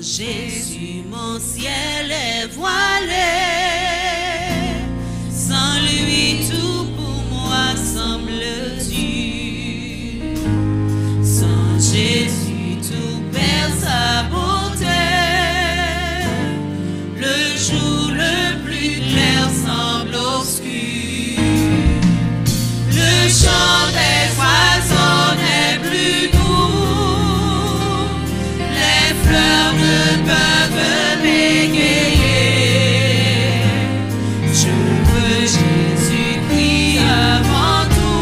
Jésus, mon ciel est voilé. Sans lui, tout pour moi semble dur. Sans Jésus, tout perd sa beauté. Le jour le plus clair semble obscur. Le chant des oiseaux n'est plus doux. Les fleurs ne peuvent m'égayer. Je veux Jésus-Christ avant tout.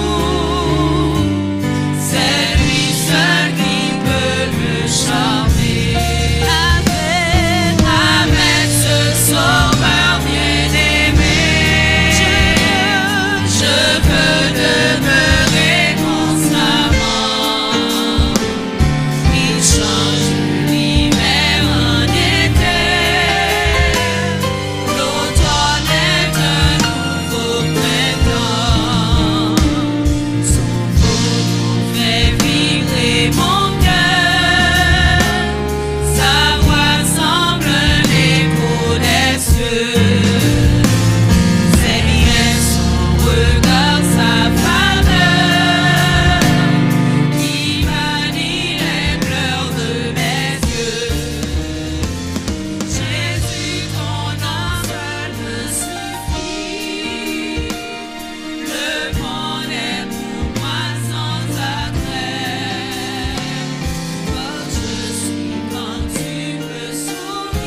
C'est lui seul qui peut me charmer. Avec ce sauveur bien-aimé, je veux demeurer constamment. Il change l'hiver en été. L'automne est un nouveau printemps. Son beau nom fait vibrer mon cœur. Sa voix semble un écho des cieux. Ses liens, son regard, sa faveur qui bannit les pleurs de mes yeux. Jésus, ton nom seul me suffit. Le monde est pour moi sans attrait. Oh, je suis quand tu me souris.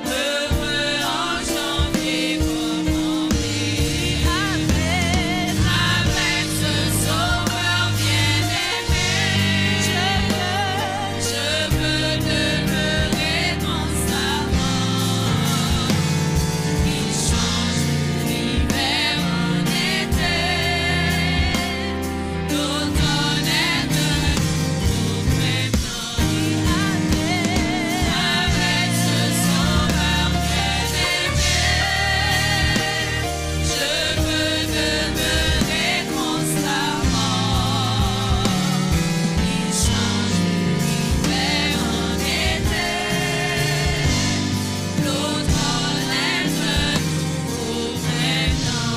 Heureux en janvier comme en mai. Avec ce sauveur bien-aimé, je veux demeurer constamment. Il change l'hiver en été. L'automne est un nouveau printemps. Avec ce sauveur bien-aimé, je veux demeurer constamment. Il change l'hiver en été. L'automne est un nouveau printemps.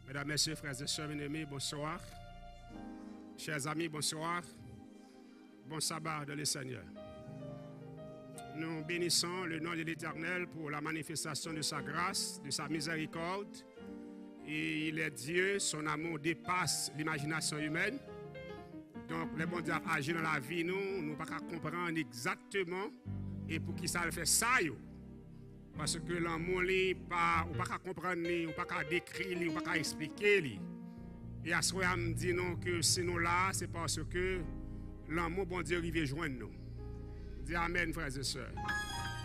Mesdames, Messieurs, frères et sœurs bien-aimés, bonsoir. Chers amis, bonsoir. Bon sabbat de le Seigneur. Nous bénissons le nom de l'Éternel pour la manifestation de sa grâce, de sa miséricorde. Et il est Dieu, son amour dépasse l'imagination humaine. Donc, le bon Dieu agit dans la vie, nous ne pouvons pas comprendre exactement et pour qui ça le fait ça. Parce que l'amour, on ne peut pas comprendre, on ne peut pas décrire, on ne peut pas expliquer. Et à ce moment-là, me dit non que si nous là, c'est parce que l'amour, bon Dieu, arrive joindre nous. Dis Amen, frères et sœurs.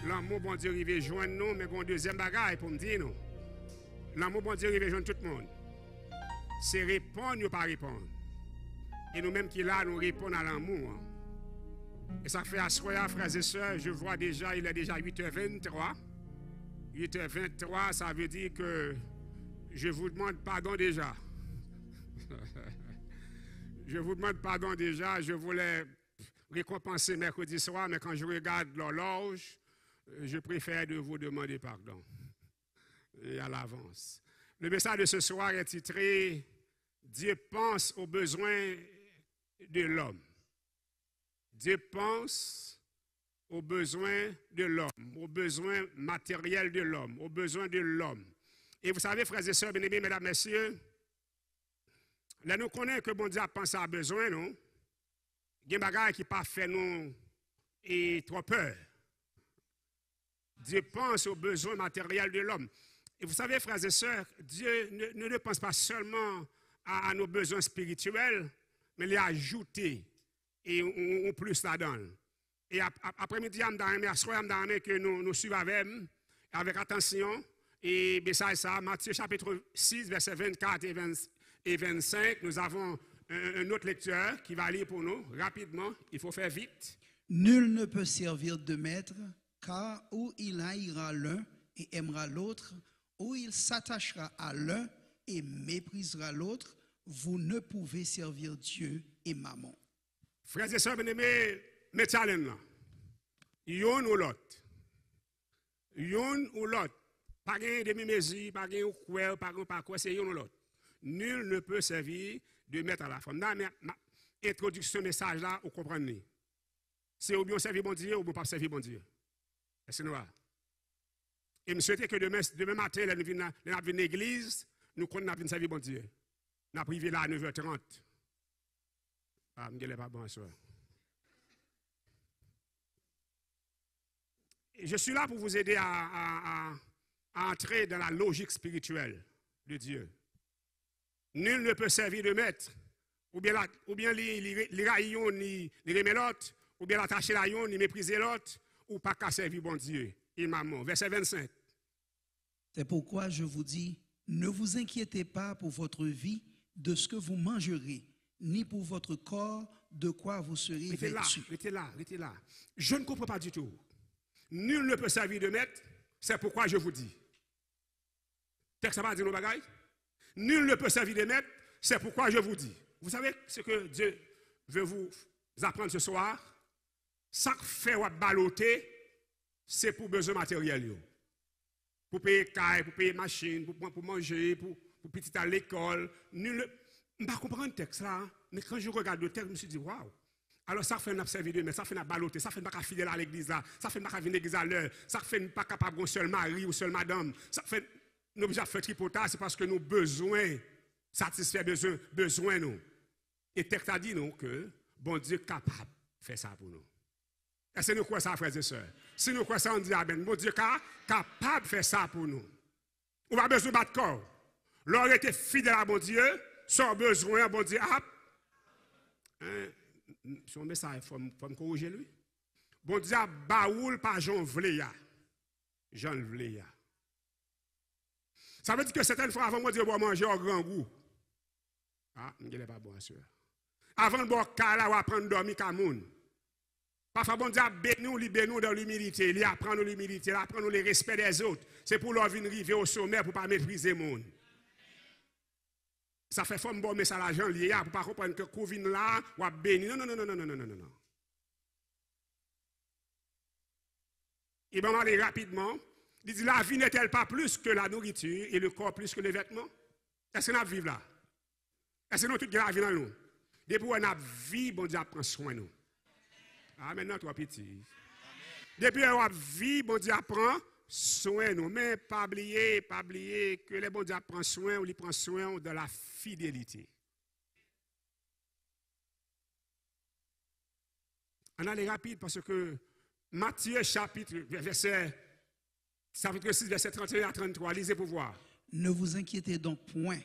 L'amour, bon Dieu, arrive joindre nous, mais bon deuxième bagaille pour me dire non. L'amour, bon Dieu, arrive joindre tout le monde. C'est répondre ou pas répondre. Et nous-mêmes qui là, nous répondons à l'amour. Et ça fait à ce moment-là, frères et sœurs, je vois déjà, il est déjà 8h23. 8h23, ça veut dire que je vous demande pardon déjà. Je vous demande pardon déjà. Je voulais récompenser mercredi soir, mais quand je regarde l'horloge, je préfère de vous demander pardon. Et à l'avance. Le message de ce soir est titré « Dieu pense aux besoins de l'homme ». Dieu pense aux besoins de l'homme, aux besoins matériels de l'homme, aux besoins de l'homme. Et vous savez, frères et sœurs, bien-aimés, mesdames, messieurs, là nous connaissons que bon Dieu a pensé à besoin, non? Il y a des bagages qui pas fait nous et trop peur. Dieu pense aux besoins matériels de l'homme. Et vous savez, frères et sœurs, Dieu ne pense pas seulement à nos besoins spirituels, mais les ajouter et on plus là-dedans. Et après-midi, que nous suivons avec attention. Et ça, Matthieu chapitre 6, versets 24 et 25, nous avons un autre lecteur qui va lire pour nous rapidement. Il faut faire vite. Nul ne peut servir deux maîtres, car ou il haïra l'un et aimera l'autre, ou il s'attachera à l'un et méprisera l'autre, vous ne pouvez servir Dieu et Mammon. Frères et sœurs bien-aimés, mettez à l'aise là. Yon ou l'autre. Yon ou l'autre. Pas de demi-mesure, pas de quoi, pas quoi, c'est yon ou l'autre. Nul ne peut servir de maître à la femme. Dans ma introduction message là, vous comprenez. C'est ou bien servir bon Dieu ou bien pas servir bon Dieu. C'est noir. Et je souhaite que demain matin, nous venons à l'église, nous venons servir bon Dieu. Nous privé là à 9h30. Ah, je ne pas bon soir. Je suis là pour vous aider à entrer dans la logique spirituelle de Dieu. Nul ne peut servir de maître, ou bien les raillons, ni les remet l'autre, ou bien l'attacher l'aillon, ni mépriser l'autre, ou pas qu'à servir bon Dieu. Et maman, verset 25. C'est pourquoi je vous dis, ne vous inquiétez pas pour votre vie de ce que vous mangerez, ni pour votre corps de quoi vous serez vêtus. Restez là. Je ne comprends pas du tout. Nul ne peut servir de maître, c'est pourquoi je vous dis. Texte ça va dire nos bagailles. Nul ne peut servir de maître, c'est pourquoi je vous dis. Vous savez ce que Dieu veut vous apprendre ce soir? Ça fait ou baloter, c'est pour besoin matériel. Pour payer caille, pour payer machine, pour manger, pour petit à l'école. Nul ne... Je ne comprends pas le texte là, mais quand je regarde le texte, je me suis dit, waouh! Alors ça fait un servir de maître, ça fait un baloter, ça fait pas fidèle à l'église là, ça fait pas venir à l'église à l'heure, ça fait pas capable de seul mari ou seule madame, ça fait nous besoin faire tripotage, c'est parce que nous besoin satisfaire besoin nous. Et le texte a dit nous que bon Dieu est capable de faire ça pour nous. Est-ce que nous croyons ça, frères et sœurs? Si nous croyons ça, on dit amen. Bon Dieu est capable de faire ça pour nous. On va besoin de battre corps. L'on était fidèle à bon Dieu, sans besoin, bon Dieu a. Son message, il faut me corriger lui. Bon Dieu a baoul par Jean Vléa. Jean Vléa. Ça veut dire que certaines fois, avant de dire, bon, manger au grand goût. Ah, je ne pas bon, sûr. Avant de boire, on va prendre dormir comme moun. Parfois, bon Dieu a béni nous dans l'humilité. Il apprend nous l'humilité, il apprend nous le respect des autres. C'est pour leur venir arriver au sommet pour ne pas mépriser le monde. Ça fait forme bon message à l'argent lié pour ne pas comprendre que Covid là, ou a béni. Non. Il va aller rapidement. Il dit, la vie n'est-elle pas plus que la nourriture et le corps plus que les vêtements? Est-ce que nous vivons là? Est-ce que nous tous la vie dans nous? Depuis qu'on a vie, bon Dieu prend soin de nous. Ah, maintenant, toi petit. Depuis qu'on a vie, bon Dieu prend soin de nous. Mais pas oublier que les bon Dieu prend soin, ou il prend soin de la fidélité. On allait rapide parce que Matthieu chapitre 6, verset 31 à 33, lisez pour voir. Ne vous inquiétez donc point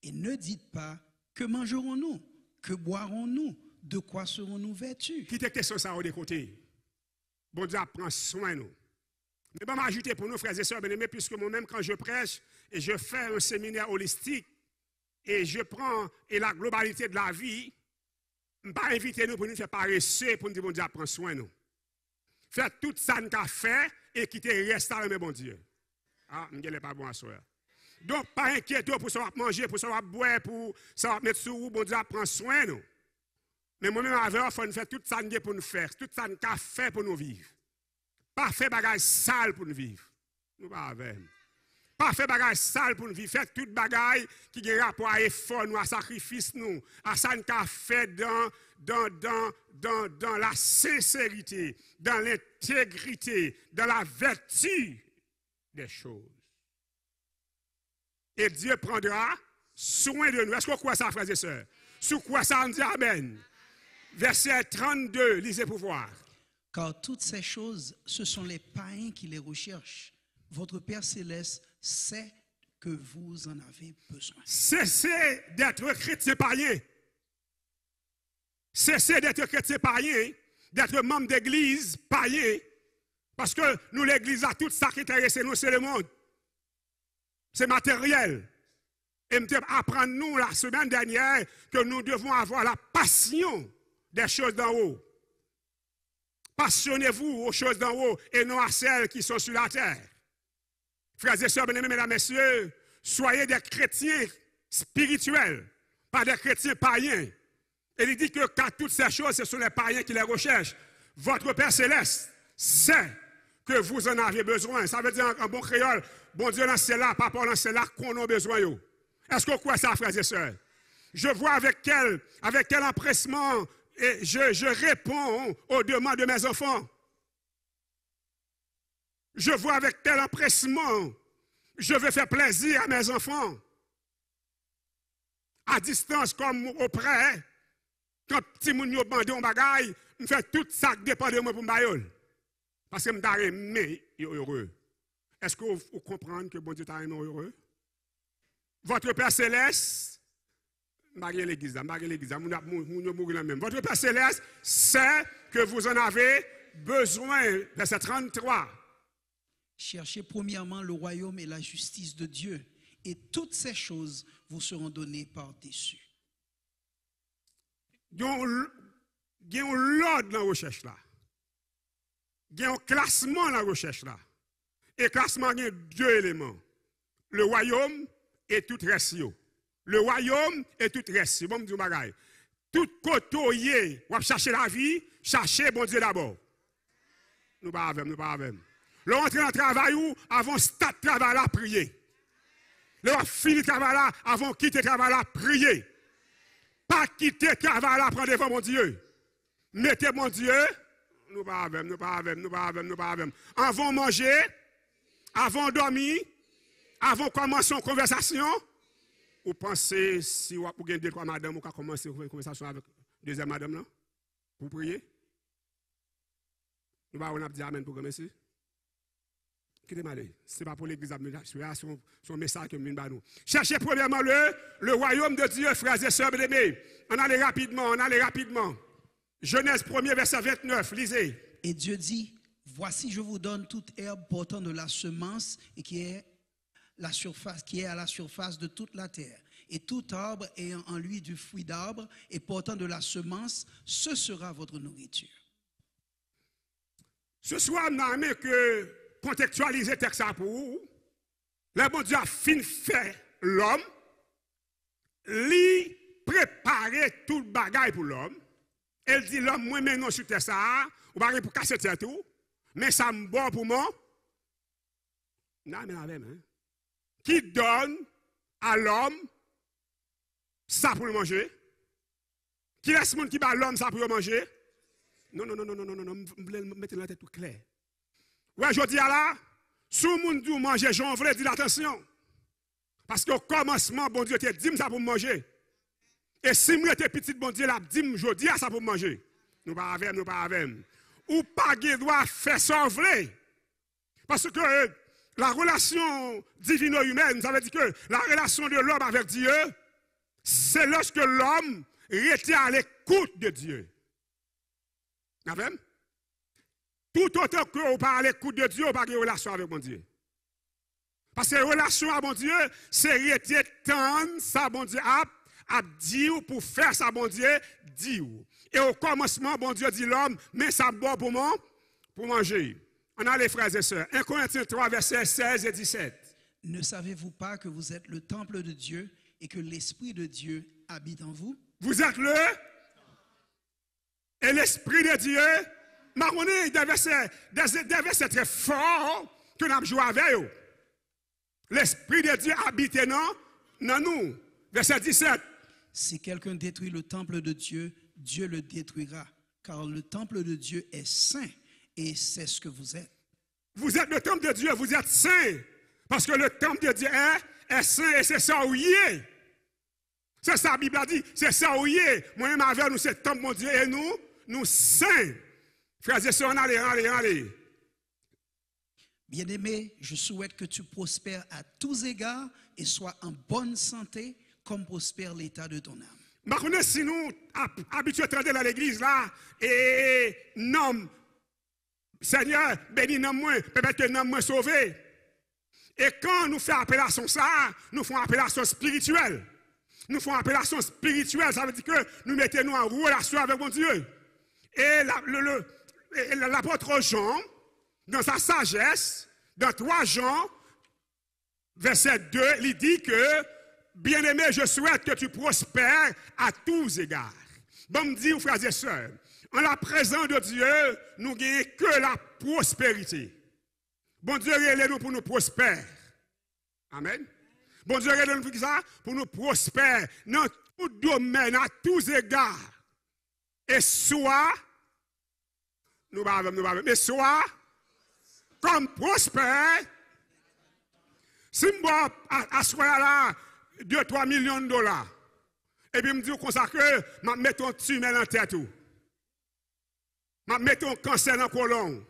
et ne dites pas que mangerons-nous, que boirons-nous, de quoi serons-nous vêtus. Qui était question ça au côté? Bon Dieu prend soin de nous. Mais bon, m'ajouter pour nous, frères et sœurs bien-aimés, puisque moi-même, quand je prêche et je fais un séminaire holistique et je prends la globalité de la vie, je ne vais pas inviter nous pour nous faire paresseux, pour nous dire bon Dieu prend soin de nous. Faire tout ça nous a fait et quitter reste à bon Dieu. Ah, je ne pas bon à soi. Donc, pas inquiéter pour ça manger, pour ça boire, pour ça mettre sous vous, bon Dieu prend soin de nous. Mais moi-même, il faut nous faire tout ça pour nous faire, tout ça nous a fait pour nous vivre. Pas faire bagage sale pour nous vivre. Nous pas avec. Pas faire bagage sale pour nous vivre. Faire tout bagage qui a rapport à effort, nous, à sacrifice, nous, à ça nous a fait dans la sincérité, dans l'intégrité, dans la vertu des choses. Et Dieu prendra soin de nous. Est-ce qu'on croit ça, frères et sœurs? Sous quoi ça, on dit amen. Verset 32, lisez pour voir. Car toutes ces choses, ce sont les païens qui les recherchent. Votre Père Céleste sait que vous en avez besoin. Cessez d'être chrétien païen. Cessez d'être chrétien païen, d'être membre d'église païen. Parce que nous, l'église, a tout ça qui intéresse nous, c'est le monde. C'est matériel. Et nous apprendre nous la semaine dernière que nous devons avoir la passion des choses d'en haut. Passionnez-vous aux choses d'en haut et non à celles qui sont sur la terre. frères et sœurs, bien-aimés, mesdames, messieurs, soyez des chrétiens spirituels, pas des chrétiens païens. Et il dit que car toutes ces choses, ce sont les païens qui les recherchent. Votre Père Céleste sait que vous en avez besoin. Ça veut dire en bon créole, bon Dieu, c'est là, papa, c'est là qu'on a besoin. Est-ce qu'on croit ça, frères et sœurs? Je vois avec quel empressement et je réponds aux demandes de mes enfants. Je vois avec quel empressement je veux faire plaisir à mes enfants. À distance comme auprès, quand petit moun yo bande un bagay, je fais tout ça qui dépend de moi pour me parce que je suis aimé heureux. Est-ce que vous comprenez que bon Dieu t'a aimé heureux? Votre Père Céleste, votre Père Céleste sait que vous en avez besoin. Verset 33. Cherchez premièrement le royaume et la justice de Dieu, et toutes ces choses vous seront données par-dessus. Il y a un l'ordre dans la recherche là. Il y a un classement dans la recherche là. Et le classement, il y a deux éléments. Le royaume et tout reste. Le royaume et tout reste. Bon, je dis tout côté, on va chercher la vie, chercher bon Dieu d'abord. Nous pas avec. Le rentrer dans le travail ou avant start travail là, prier. Le finir le travail là, avant quitter le travail là, prier. Pas quitter le travail là, prendre devant mon Dieu. Mettez mon Dieu, nous pas avec. Avant manger, avant dormir, avant commencer une conversation, vous pensez si vous avez deux, trois madame, vous pouvez commencer une conversation avec deuxième madame là, pour prier. Nous pas dit amen pour commencer. Ce n'est pas pour l'église, c'est son message que nous avons. Cherchez premièrement le royaume de Dieu, frères et sœurs bien-aimés. On allait rapidement. Genèse 1er, verset 29, lisez. Et Dieu dit, voici je vous donne toute herbe portant de la semence et qui est à la surface de toute la terre. Et tout arbre ayant en lui du fruit d'arbre et portant de la semence, ce sera votre nourriture. Ce soir, nous avons que contextualiser le texte pour vous. Le bon Dieu a fin fait l'homme, lui préparer tout le bagage pour l'homme. Elle dit l'homme, moi maintenant sur terre ça, ou pas pour casser terre tout, mais ça me bon pour moi. Non, mais avec, hein. Qui donne à l'homme ça pour le manger? Qui laisse monde qui bat l'homme ça pour le manger? Non, mettez la tête tout clair. Ouais, je dis à là, si le monde dit manger, j'en voulais dire attention. Parce qu'au commencement, bon Dieu te dit ça pour manger. Et si moi j'étais petit, bon Dieu l'a dit, je dis ça pour manger. Nous pas avec. Ou pas de droit faire ça voulez. Parce que la relation divino-humaine, ça veut dire que la relation de l'homme avec Dieu, c'est lorsque l'homme était à l'écoute de Dieu. Vous avez? Tout autant que vous parlez à l'écoute de Dieu, vous parlez de relation avec mon Dieu. Parce que la relation avec mon Dieu, c'est rester tendre ça, bon Dieu, à dire pour faire ça, bon Dieu, dire. Et au commencement, bon Dieu dit l'homme, mais ça bon pour moi, pour manger. On a les frères et sœurs. 1 Corinthiens 3, versets 16 et 17. Ne savez-vous pas que vous êtes le temple de Dieu et que l'Esprit de Dieu habite en vous? Vous êtes le et l'Esprit de Dieu. Maroni, des versets très forts que nous avons joué avec eux. L'Esprit de Dieu habite dans nous. Verset 17. Si quelqu'un détruit le temple de Dieu, Dieu le détruira. Car le temple de Dieu est saint et c'est ce que vous êtes. Vous êtes le temple de Dieu, vous êtes saint. Parce que le temple de Dieu est saint et c'est ça où il est. C'est ça la Bible a dit, c'est ça où il est. Moi-même avec nous, c'est le temple de Dieu et nous saints. Frères et sœurs, allez. Bien-aimé, je souhaite que tu prospères à tous égards et sois en bonne santé comme prospère l'état de ton âme. Maintenant, si nous habitués à dans l'église là, et non, Seigneur, bénis moi, peut-être que nous moi sauvé. Et quand nous faisons appellation ça, nous faisons appellation spirituelle. Nous faisons appellation spirituelle, ça veut dire que nous mettons en relation avec mon Dieu. Et l'apôtre Jean, dans sa sagesse, dans 3 Jean, verset 2, il dit que, bien-aimé, je souhaite que tu prospères à tous égards. Bon, me dit, frères et sœurs, en la présence de Dieu, nous n'avons que la prospérité. Bon Dieu, aide-nous pour nous prospérer. Amen. Bon Dieu, aide-nous pour ça, pour nous prospérer dans tout domaine, à tous égards. Et soit, mais soit, comme prospère, si je vais à ce là 2-3 millions de dollars, et puis je me dis comme ça que je mets ton tumeur en tête. Je mets ton cancer dans le colon.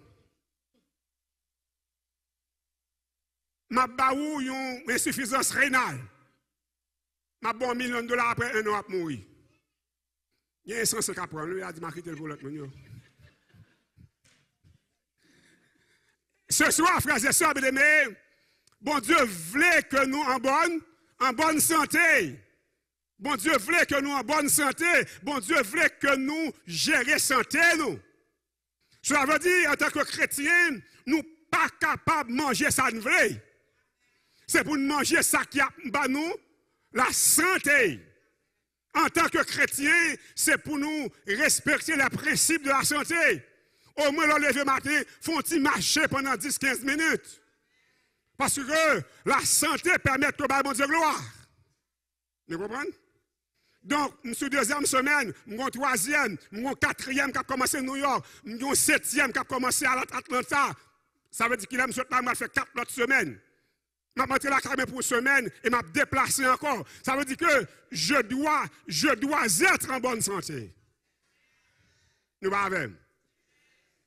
Je mets une insuffisance rénale. Je mets $1 million après 1 an à mourir. Il y a un sens à prendre. Il a dit, je vais quitter le volant. Ce soir, frères et sœurs, bien-aimés, bon Dieu voulait que nous en bonne santé. Bon Dieu voulait que nous en bonne santé. Bon Dieu voulait que nous gérions santé, nous. Cela veut dire, en tant que chrétiens, nous ne sommes pas capables de manger ça nous voulons. C'est pour nous manger ça qui a nous la santé. En tant que chrétiens, c'est pour nous respecter les principes de la santé. Au moins, le lever matin, font-ils marcher pendant 10-15 minutes. Parce que la santé permet que bon Dieu gloire. Vous comprenez? Donc, sur deuxième semaine, mon troisième, mon quatrième qui a commencé à New York, mon septième qui a commencé à Atlanta. Ça veut dire qu'il aime ce temps, il fait 4 autres semaines. Je vais monter la caméra pour une semaine et je vais me déplacer encore. Ça veut dire que je dois être en bonne santé. Nous allons.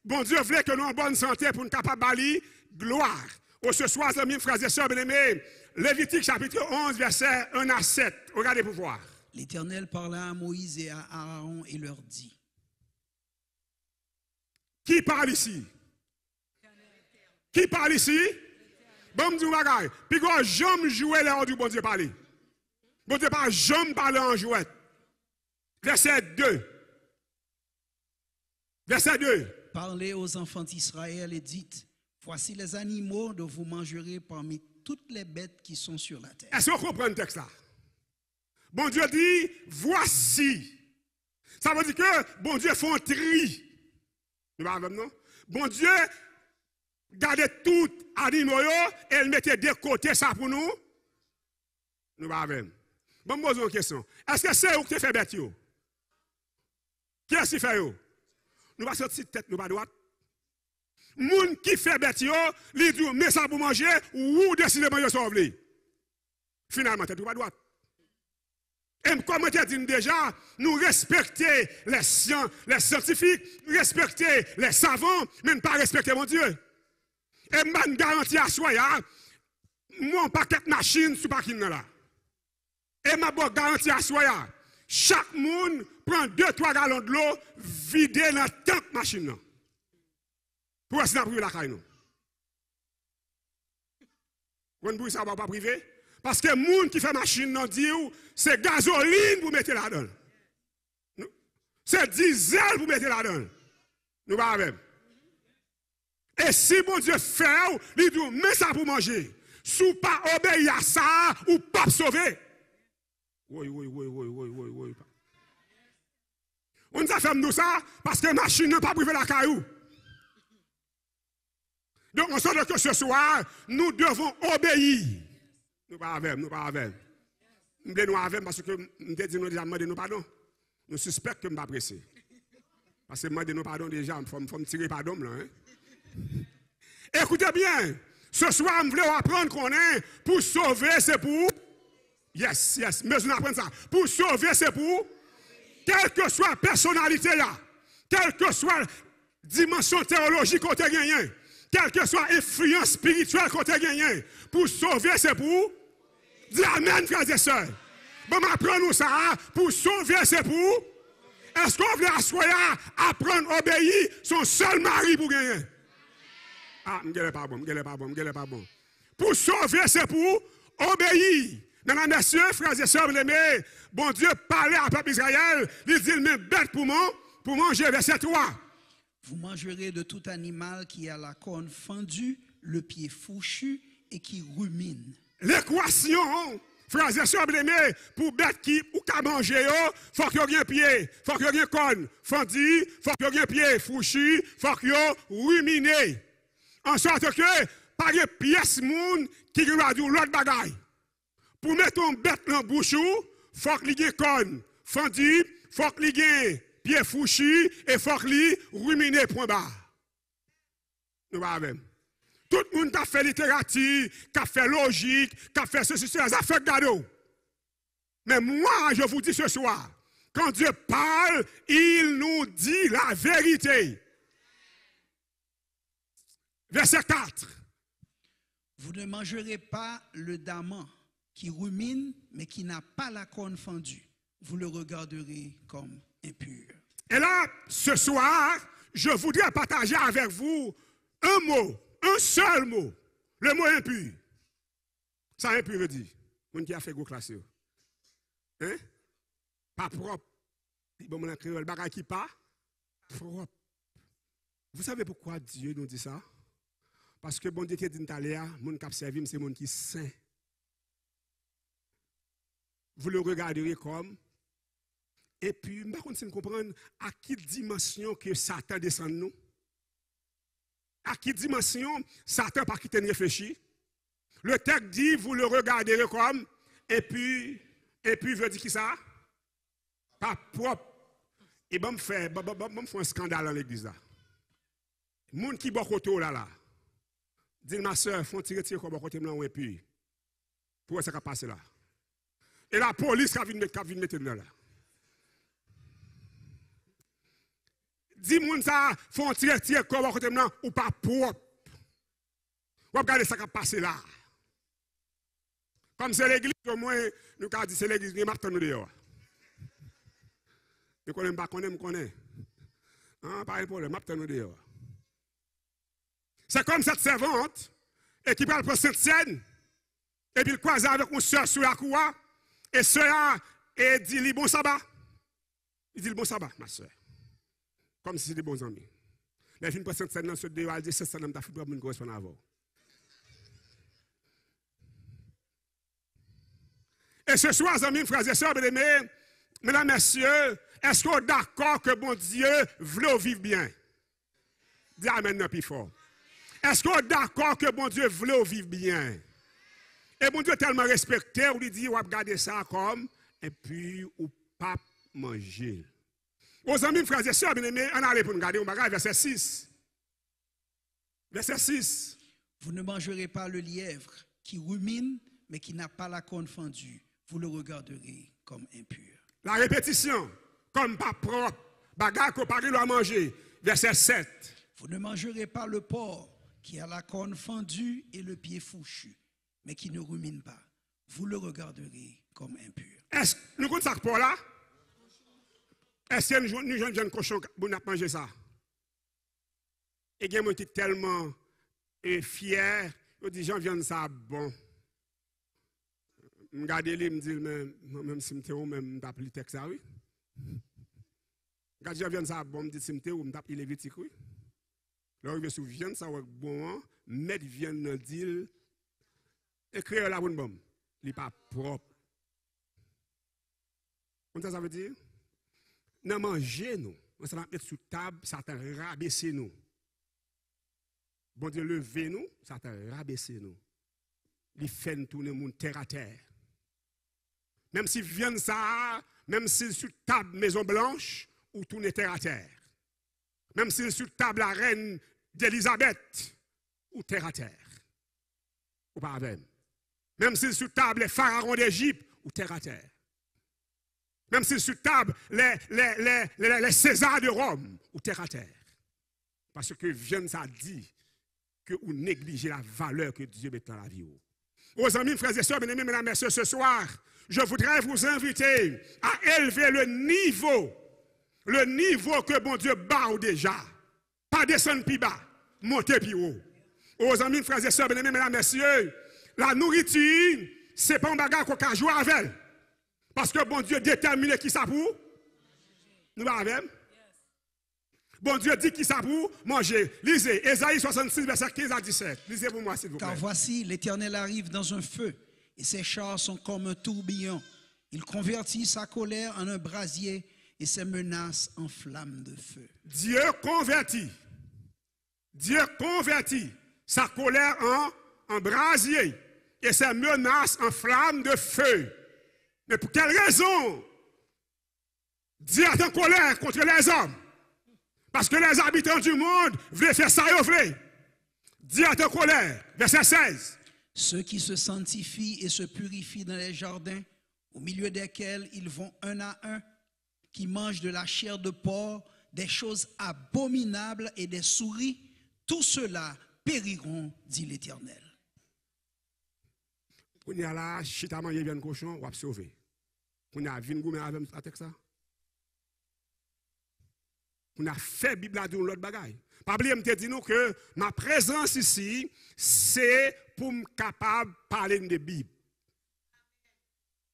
Bon Dieu voulait que nous en bonne santé pour nous capables de gloire. Ce soir, mes frères et sœurs bien-aimés, Lévitique chapitre 11, versets 1 à 7. Regardez pour voir. L'Éternel parla à Moïse et à Aaron et leur dit. Qui parle ici? Qui parle ici? Bon, je dis bagaille. Puis quand j'aime jouer là du bon Dieu parler. Bon Dieu parle, j'aime parler en jouet. Verset 2. Verset 2. Parlez aux enfants d'Israël et dites, voici les animaux dont vous mangerez parmi toutes les bêtes qui sont sur la terre. Est-ce qu'on comprend le texte là? Bon Dieu dit, voici. Ça veut dire que bon Dieu fait un tri. Nous avons non? Bon Dieu gardait tout animaux et il mettait de côté ça pour nous. Nous avons. Bon, je pose une question. Est-ce que c'est où que tu fais bête? Qui est-ce qui fait? Nous pas sortir tête, nous pas droite. Moun qui fait bête, il dit, mais ça pour manger, ou décider de manger sauver. Finalement, tête, nous pas droite. Et comme je dis déjà, nous respecter les scientifiques, respecter les savants, mais ne pas respecter mon Dieu. Et je garantis à soi, mon paquet de machines sur le parking là. Et je garantis à soi, chaque monde prend 2-3 gallons de l'eau, vider dans tant de machines. Pour essayer de priver la caille. Vous ne ça va pas priver? Parce que les gens qui fait machine, c'est gasoline pour mettre là-dedans. C'est diesel pour mettre là-dedans. Nous pas avec. Et si mon Dieu fait, il dit, mais ça pour manger. Si vous pas obéir à ça, ou pas sauver. Oui. On nous a fait nous ça parce que la machine n'a pas privé la caillou. Donc, on sait que ce soir, nous devons obéir. Nous pas avec. Nous avec parce que nous disons déjà, nous pardon. Nous suspectons que nous ne pas pressé. Parce que nous demandons pardon déjà, il faut me tirer pardon là. Écoutez bien, ce soir, nous voulons apprendre qu'on est pour sauver, c'est pour. Yes, mais nous apprenons ça. Pour sauver, c'est pour. Quelle que soit la personnalité là, quelle que soit la dimension théologique qu'on a gagné, quelle que soit l'influence spirituelle qu'on a gagné, pour sauver, c'est pour. Dis Amen, frères et sœurs. Bon, apprenons ça. Pour sauver, c'est pour. Est-ce qu'on veut asseoir, apprendre à obéir son seul mari pour gagner? Ah, je ne pas bon. Pour sauver, c'est pour obéir. Mesdames, messieurs, frères et sœurs, aimés, bon Dieu parlait à peuple Israël, il dit, mais bête pour manger, verset 3. Vous mangerez de tout animal qui a la corne fendue, le pied fourchu et qui rumine. l'équation, frères et sœurs bien-aimés, pour bête qui ou qu'à manger, il faut qu'il y ait un pied, il faut qu'il y ait un con, fondi, il faut qu'il y ait un pied fouchu, il faut qu'il y ait ruminé. En sorte que, pas de pièce moun qui va dire l'autre bagaille. Pour mettre une bête dans la bouche, il faut qu'il y ait un con, fondi, il faut qu'il y ait un pied fouchu, et il faut qu'il y ait ruminé, point barre. Nous va même. Tout le monde qui a fait littérature, qui a fait logique, qui a fait ceci, ça a fait gado. Mais moi, je vous dis ce soir, quand Dieu parle, il nous dit la vérité. Verset 4. Vous ne mangerez pas le daman qui rumine, mais qui n'a pas la corne fendue. Vous le regarderez comme impur. Et là, ce soir, je voudrais partager avec vous un mot. Un seul mot, le mot impur. Ça impur veut dire, on qui a fait gros classe. Hein? Pas propre. Bon, mon créole, bagay qui pas propre. Vous savez pourquoi Dieu nous dit ça? Parce que bon Dieu qui dit d'aller, mon qui servi, c'est mon qui saint. Vous le regarderez comme. Et puis, par contre, si vous comprenez à quelle dimension que Satan descend nous. À quelle dimension Satan pas quitter réfléchir. Le texte dit, vous le regarderez comme, et puis veut dire qui ça? Pas propre. Et bon, me fait un scandale dans l'église là. Moun qui bon côté là. Dit ma soeur, font tirer comme bon côté là, et puis, pour ça qui passe là. Et la police qui vient mettre là. Dis moun ça, font tirer comme côté là ou pas propre. Ou regardez ça qui passe là. Comme c'est l'église, au moins, nous avons dit c'est l'église, nous m'attendons dehors. Nous connaissons pas, nous connaissons. Pas de problème, m'attendons dehors. C'est comme cette servante, et qui parle pour cette scène, et puis il croise avec une soeur sur la cour, et soeur et dit bon sabbat. Il dit bon sabbat, ma soeur. Comme si c'était des bons amis. Mais il pour cette scène dans ce dehors, il dit c'est ça, je fait pour me correspondre avant. Et ce soir, amis, frères et sœurs, mesdames, messieurs, est-ce qu'on est d'accord que bon Dieu veut vivre bien? Dis amen, non, plus fort. Est-ce qu'on est d'accord que bon Dieu veut vivre bien? Et bon Dieu tellement respecté, on lui dit, on va garder ça comme, et puis, ou pas manger. Aux amis, frères et sœurs, bien-aimés, on allait pour nous garder, on va regarder verset 6. Verset 6. Vous ne mangerez pas le lièvre qui rumine, mais qui n'a pas la corne fendue. Vous le regarderez comme impur. La répétition, comme pas propre, bagarre qu'on parle à manger. Verset 7. Vous ne mangerez pas le porc qui a la corne fendue et le pied fourchu, mais qui ne rumine pas. Vous le regarderez comme impur. Est-ce que nous comptons ça pour là? Est-ce que nous jeunes cochons pour manger ça? Et il y a des gens tellement fiers, ils disent, j'en viens de ça bon. Je regarde les me dit, même si je suis même appelé texte, oui. Quand je viens de ça bon, je me dis, si je suis appelé Lévitique, oui. Là, je me viens de ça bon, mettre vient de dire, écrire la bonne bombe. Il n'est pas propre. Comment ça veut dire? Nous manger nous. Ça va mettre sous table, ça t'a rabaissé nous. Bon Dieu, lever nous, ça t'a rabaissé nous. Il fait nous tourner mon terre à terre. Même si vient ça, même si sous table Maison Blanche, ou tourner terre à terre. Même si sous table la reine d'Élisabeth, ou terre à terre. Ou pas même. Même si sous table les pharaons d'Égypte, ou terre à terre. Même si sous table les Césars de Rome, ou terre à terre. Parce que vient ça dit que vous négligez la valeur que Dieu met dans la vie. Aux amis, frères et sœurs, bien-aimés, mesdames et messieurs, ce soir, je voudrais vous inviter à élever le niveau que bon Dieu bat déjà. Pas descendre plus bas, monter plus haut. Aux amis, frères et sœurs, bien-aimés, mesdames et messieurs, la nourriture, ce n'est pas un bagage qu'on peut jouer avec. Parce que bon Dieu détermine qui ça pour nous avec. Bon Dieu dit qui ça pour manger. Lisez, Ésaïe 66, verset 15 à 17. Lisez pour moi, s'il vous plaît. Car voici, l'Éternel arrive dans un feu, et ses chars sont comme un tourbillon. Il convertit sa colère en un brasier et ses menaces en flammes de feu. Dieu convertit sa colère en brasier et ses menaces en flammes de feu. Mais pour quelle raison Dieu est en colère contre les hommes? Parce que les habitants du monde veulent faire ça, ils veulent. Dieu est en colère. Verset 16. Ceux qui se sanctifient et se purifient dans les jardins, au milieu desquels ils vont un à un, qui mangent de la chair de porc, des choses abominables et des souris, tout cela périront, dit l'Éternel. Quand il y a là, chita manger bien cochon, on va sauver. Quand il y a vin gourmet avec ça. On a fait Bible à l'autre bagaille. Pas oublier me dit nous que ma présence ici c'est pour me capable de parler de Bible.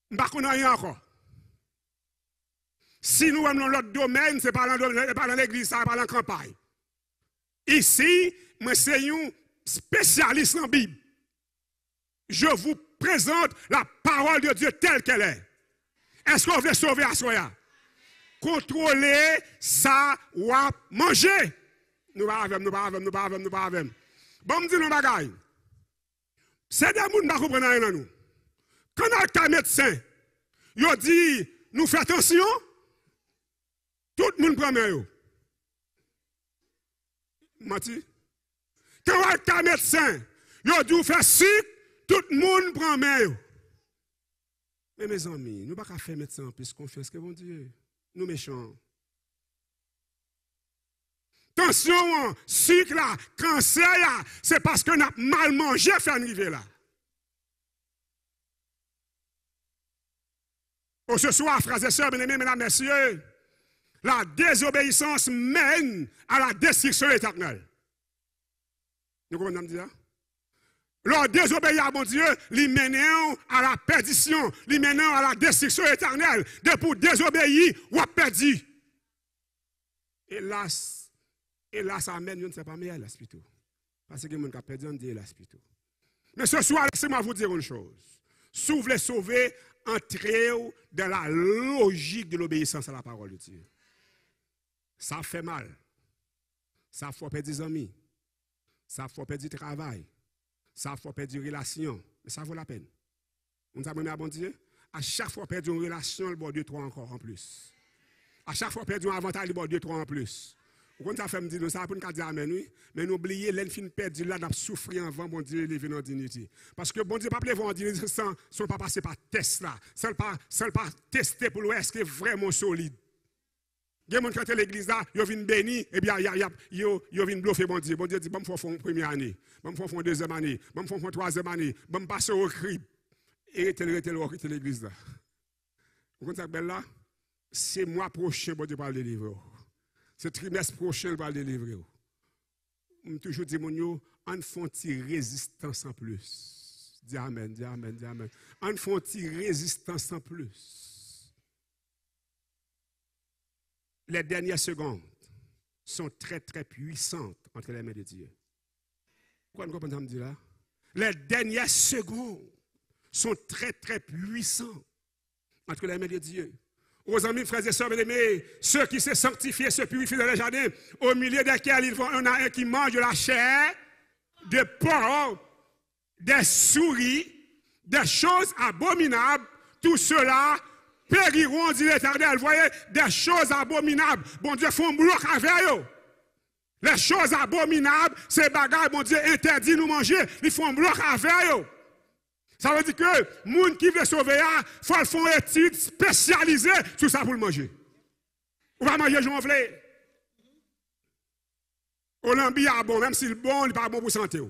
M'pas connait rien encore. Si nous sommes dans l'autre domaine, c'est pas dans l'église, c'est pas dans la campagne. Ici, moi c'est un spécialiste en Bible. Je vous présente la parole de Dieu telle qu'elle est. Est-ce qu'on veut sauver à soi? Contrôler ça ou manger. Nous pas avec. Bon, me dit nous bagaille. C'est des gens qui ne comprennent rien nous. Quand on a un médecin, il dit, nous faisons attention, tout le monde prend main. Mati. Quand on a un médecin, il dit, nous faisons sucre, tout le monde prend main. Mais mes amis, nous ne pouvons pas faire médecin en plus confiance que bon Dieu. Nous méchants. Attention, sucre là, cancer là, c'est parce qu'on a mal mangé fait arriver là. Oh, ce soir, frères et sœurs, bien-aimés, mesdames, messieurs, la désobéissance mène à la destruction éternelle. Nous comprenons dire? Leur désobéir à mon Dieu, lui mène à la perdition, lui mène à la destruction éternelle. De pour désobéir, ou à perdu. Hélas, ça amène, je ne sais pas, mais hélas plutôt. Parce que les gens qui ont perdu, on dit hélas plutôt. Mais ce soir, laissez-moi vous dire une chose. Si vous voulez sauver, entrez dans la logique de l'obéissance à la parole de Dieu. Ça fait mal. Ça fait perdre des amis. Ça fait perdre du travail. Ça fait perdre une relation. Mais ça vaut la peine. On s'abonne à bon Dieu. À chaque fois perdre une relation, le bon 2-3 encore en plus. À chaque fois perdre un avantage, le bon 2-3 en plus. Quand ça fait me dire, ça pour nous dire amen, oui. Mais n'oubliez, l'enfin perdu là, n'a souffrir avant, bon Dieu, les venir en dignité. Parce que bon Dieu, pas lever en dignité sans pas passer par test là. Sans pas tester pour voir est-ce que vraiment solide. Il y a des gens qui ont l'église là, ils viennent bénir, et bien, ils viennent bluffer bon Dieu. Bon Dieu dit, bon, il faut faire une première année, bon, il faut faire une deuxième année, bon, il faut faire une troisième année, bon, passer au crib. Et rester l'église là. Vous comprenez ça, belle là? C'est mois prochain, bon Dieu, va le délivrer. C'est trimestre prochain, va le délivrer. Je toujours dis, mon yo, on fait une résistance en plus. Dis amen, dis amen, dis amen. On fait une résistance en plus. Les dernières secondes sont très, très puissantes entre les mains de Dieu. Pourquoi nous comprenons ça me là? Les dernières secondes sont très, très puissantes entre les mains de Dieu. Aux amis, frères et sœurs, bien-aimés, ceux qui se sanctifient, se purifient dans les jardins, au milieu desquels ils vont un à un qui mange de la chair, de porc, des souris, des choses abominables, tout cela périront, dit l'Éternel. Vous voyez, des choses abominables. Bon Dieu, font bloc avec eux. Les choses abominables, ces bagages, bon Dieu, interdit nous manger. Ils font bloc avec eux. Ça veut dire que les gens qui veulent sauver, il faut faire une étude spécialisée sur ça pour le manger. On va manger, j'en veux. Olambi est bon, même s'il est bon, il n'est pas bon pour santé.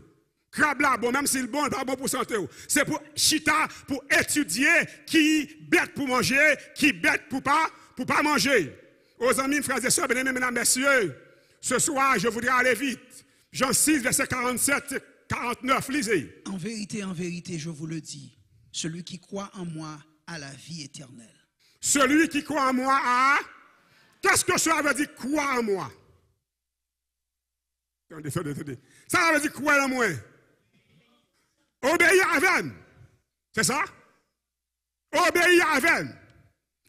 Crabe là bon, même s'il est bon, il n'est pas bon pour santé. C'est pour chita, pour étudier qui bête pour manger, qui bête pour pas manger. Aux amis, frères et sœurs, bien-aimés, mesdames, messieurs, ce soir, je voudrais aller vite. Jean 6, verset 47. 49, lisez. En vérité, je vous le dis, celui qui croit en moi a la vie éternelle. Celui qui croit en moi a... Qu'est-ce que cela veut dire, croire en moi? Attendez. Ça veut dire croire en moi. Obéir avec. C'est ça? Obéir avec.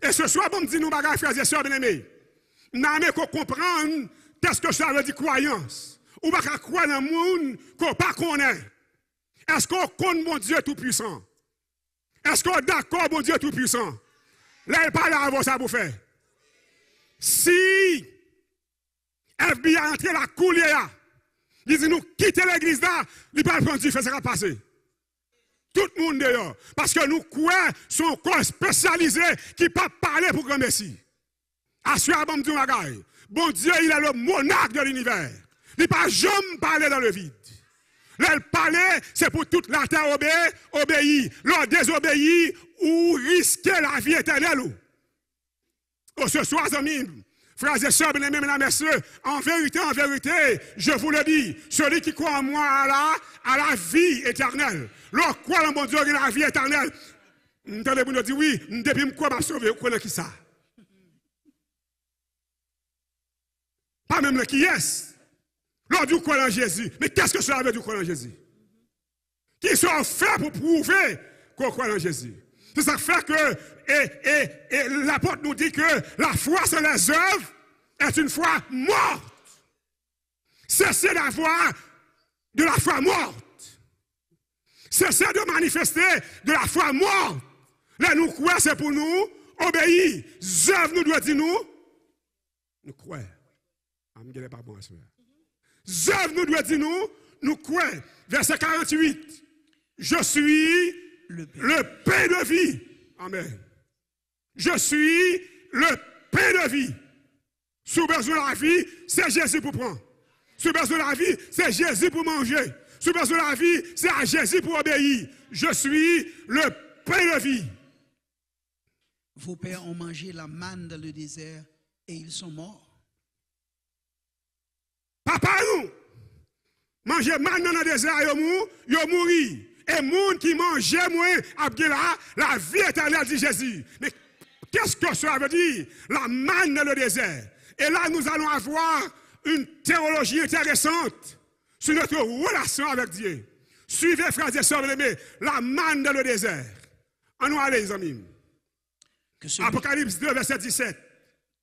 Et ce soir, bon, me dit nous, bagages, frères et sœurs bien-aimés. Nous avons qu'on comprendre qu'est-ce que ça veut dire croyance. Ou pas croire dans le monde qu'on pas connaît. Est-ce qu'on connaît mon Dieu tout-puissant? Est-ce qu'on est d'accord, mon Dieu tout-puissant? Là, il parle avant ça pour faire. Si FBI a entré la coulière, il dit nous quitter l'église là, il parle prendre Dieu, fait ça va passer. Tout le monde dehors. Parce que nous croyons son corps spécialisé qui ne peut pas parler pour grand Messie. Assurez bon Dieu, bon Dieu, il est le monarque de l'univers. Il ne peut jamais parler dans le vide. Là, il parlait, c'est pour toute la terre obéir. L'on désobéit ou risquer la vie éternelle. Oh, ce soir, amis, frères et sœurs, bien-aimés, mesdames et messieurs, en vérité, je vous le dis, celui qui croit en moi à la vie éternelle. L'on croit en mon Dieu, il a la vie éternelle. Entendez, vous nous dites oui, depuis que je crois, je sauver, vous connaissez qui ça? Pas même le qui est. L'on dit croire en Jésus. Mais qu'est-ce que cela veut dire croire en Jésus? Qui sont faits pour prouver qu'on croit en Jésus. C'est ça qui fait que, et l'apôtre nous dit que la foi sur les œuvres est une foi morte. Cessez d'avoir de la foi morte. Cessez de manifester de la foi morte. Là, nous croyons, c'est pour nous obéir. Œuvres nous doit dire nous croyons. Je ne pas bon à ce œuvres nous doit dire nous croyons. Verset 48. Je suis le pain de vie. Amen. Je suis le pain de vie. Sous besoin de la vie, c'est Jésus pour prendre. Sous besoin de la vie, c'est Jésus pour manger. Sous besoin de la vie, c'est à Jésus pour obéir. Je suis le pain de vie. Vos pères ont mangé la manne dans le désert et ils sont morts. Papa nous, manger manne dans le désert, ils ont mouru. Et les gens qui mangeaient moins, la vie éternelle, dit Jésus. Mais qu'est-ce que ça veut dire? La manne dans le désert. Et là, nous allons avoir une théologie intéressante sur notre relation avec Dieu. Suivez, frères et sœurs bien-aimés, la manne dans le désert. On nous allez, les amis. Apocalypse 2, verset 17.